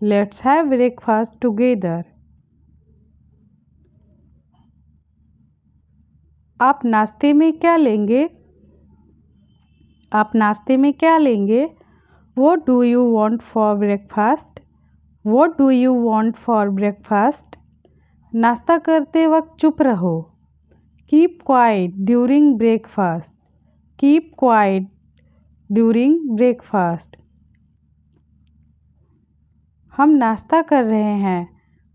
let's have breakfast together. आप नाश्ते में क्या लेंगे, आप नाश्ते में क्या लेंगे। What do you want for breakfast, what do you want for breakfast। नाश्ता करते वक्त चुप रहो। Keep quiet during breakfast, keep quiet during breakfast। हम नाश्ता कर रहे हैं।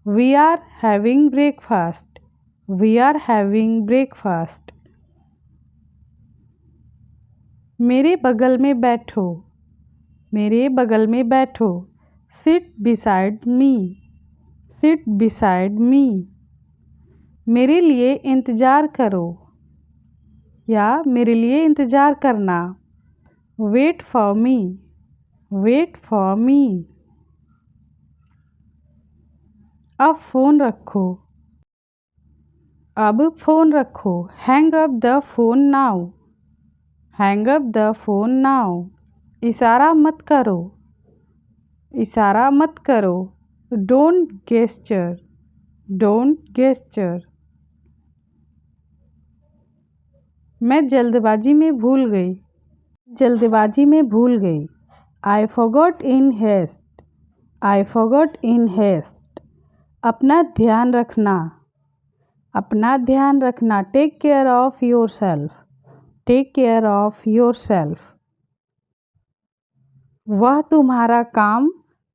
We are having breakfast, we are having breakfast। मेरे बगल में बैठो, मेरे बगल में बैठो। Sit beside me, sit beside me। मेरे लिए इंतज़ार करो या मेरे लिए इंतज़ार करना। Wait for me, wait for me। अब फ़ोन रखो, अब फ़ोन रखो। Hang up the phone now, hang up the phone now। इशारा मत करो, इशारा मत करो। Don't gesture, don't gesture। मैं जल्दबाजी में भूल गई, जल्दबाजी में भूल गई। I forgot in haste, I forgot in haste। अपना ध्यान रखना, अपना ध्यान रखना। Take care of yourself, take care of yourself। वह तुम्हारा काम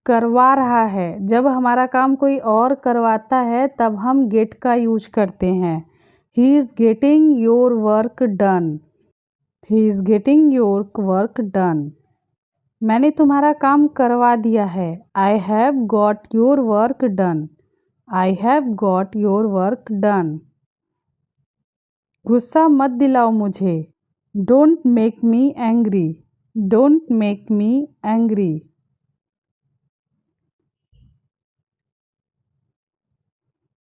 करवा रहा है। जब हमारा काम कोई और करवाता है तब हम गेट का यूज करते हैं। He is getting your work done, he is getting your work done। मैंने तुम्हारा काम करवा दिया है। I have got your work done, I have got your work done। गुस्सा मत दिलाओ मुझे। Don't make me angry, don't make me angry।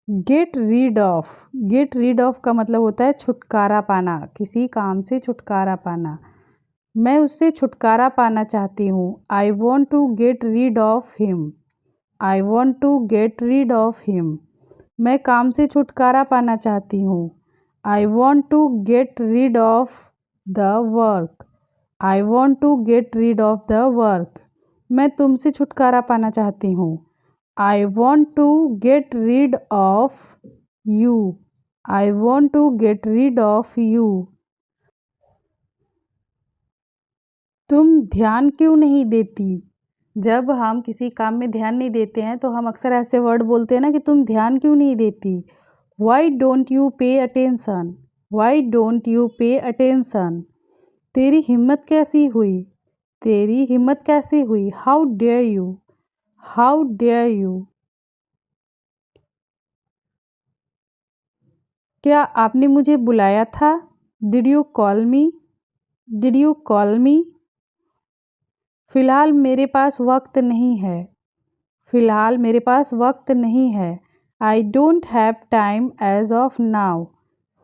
Gate rid of, gate rid of का मतलब होता है छुटकारा पाना, किसी काम से छुटकारा पाना। मैं उससे छुटकारा पाना चाहती हूँ। I want to get rid of him, I want to get rid of him. मैं काम से छुटकारा पाना चाहती हूँ। I want to get rid of the work, I want to get rid of the work. मैं तुमसे छुटकारा पाना चाहती हूँ। I want to get rid of you, I want to get rid of you। तुम ध्यान क्यों नहीं देती? जब हम किसी काम में ध्यान नहीं देते हैं तो हम अक्सर ऐसे वर्ड बोलते हैं ना कि तुम ध्यान क्यों नहीं देती। Why don't you pay attention? Why don't you pay attention? तेरी हिम्मत कैसी हुई? तेरी हिम्मत कैसे हुई? How dare you? How dare you? क्या आपने मुझे बुलाया था? Did you call me? Did you call me? फ़िलहाल मेरे पास वक्त नहीं है। फ़िलहाल मेरे पास वक्त नहीं है। I don't have time as of now.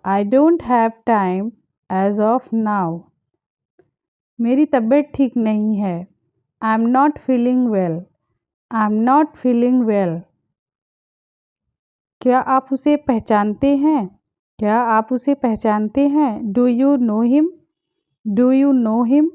I don't have time as of now. मेरी तबीयत ठीक नहीं है। I am not feeling well. I am not feeling well. क्या आप उसे पहचानते हैं? क्या आप उसे पहचानते हैं? Do you know him? Do you know him?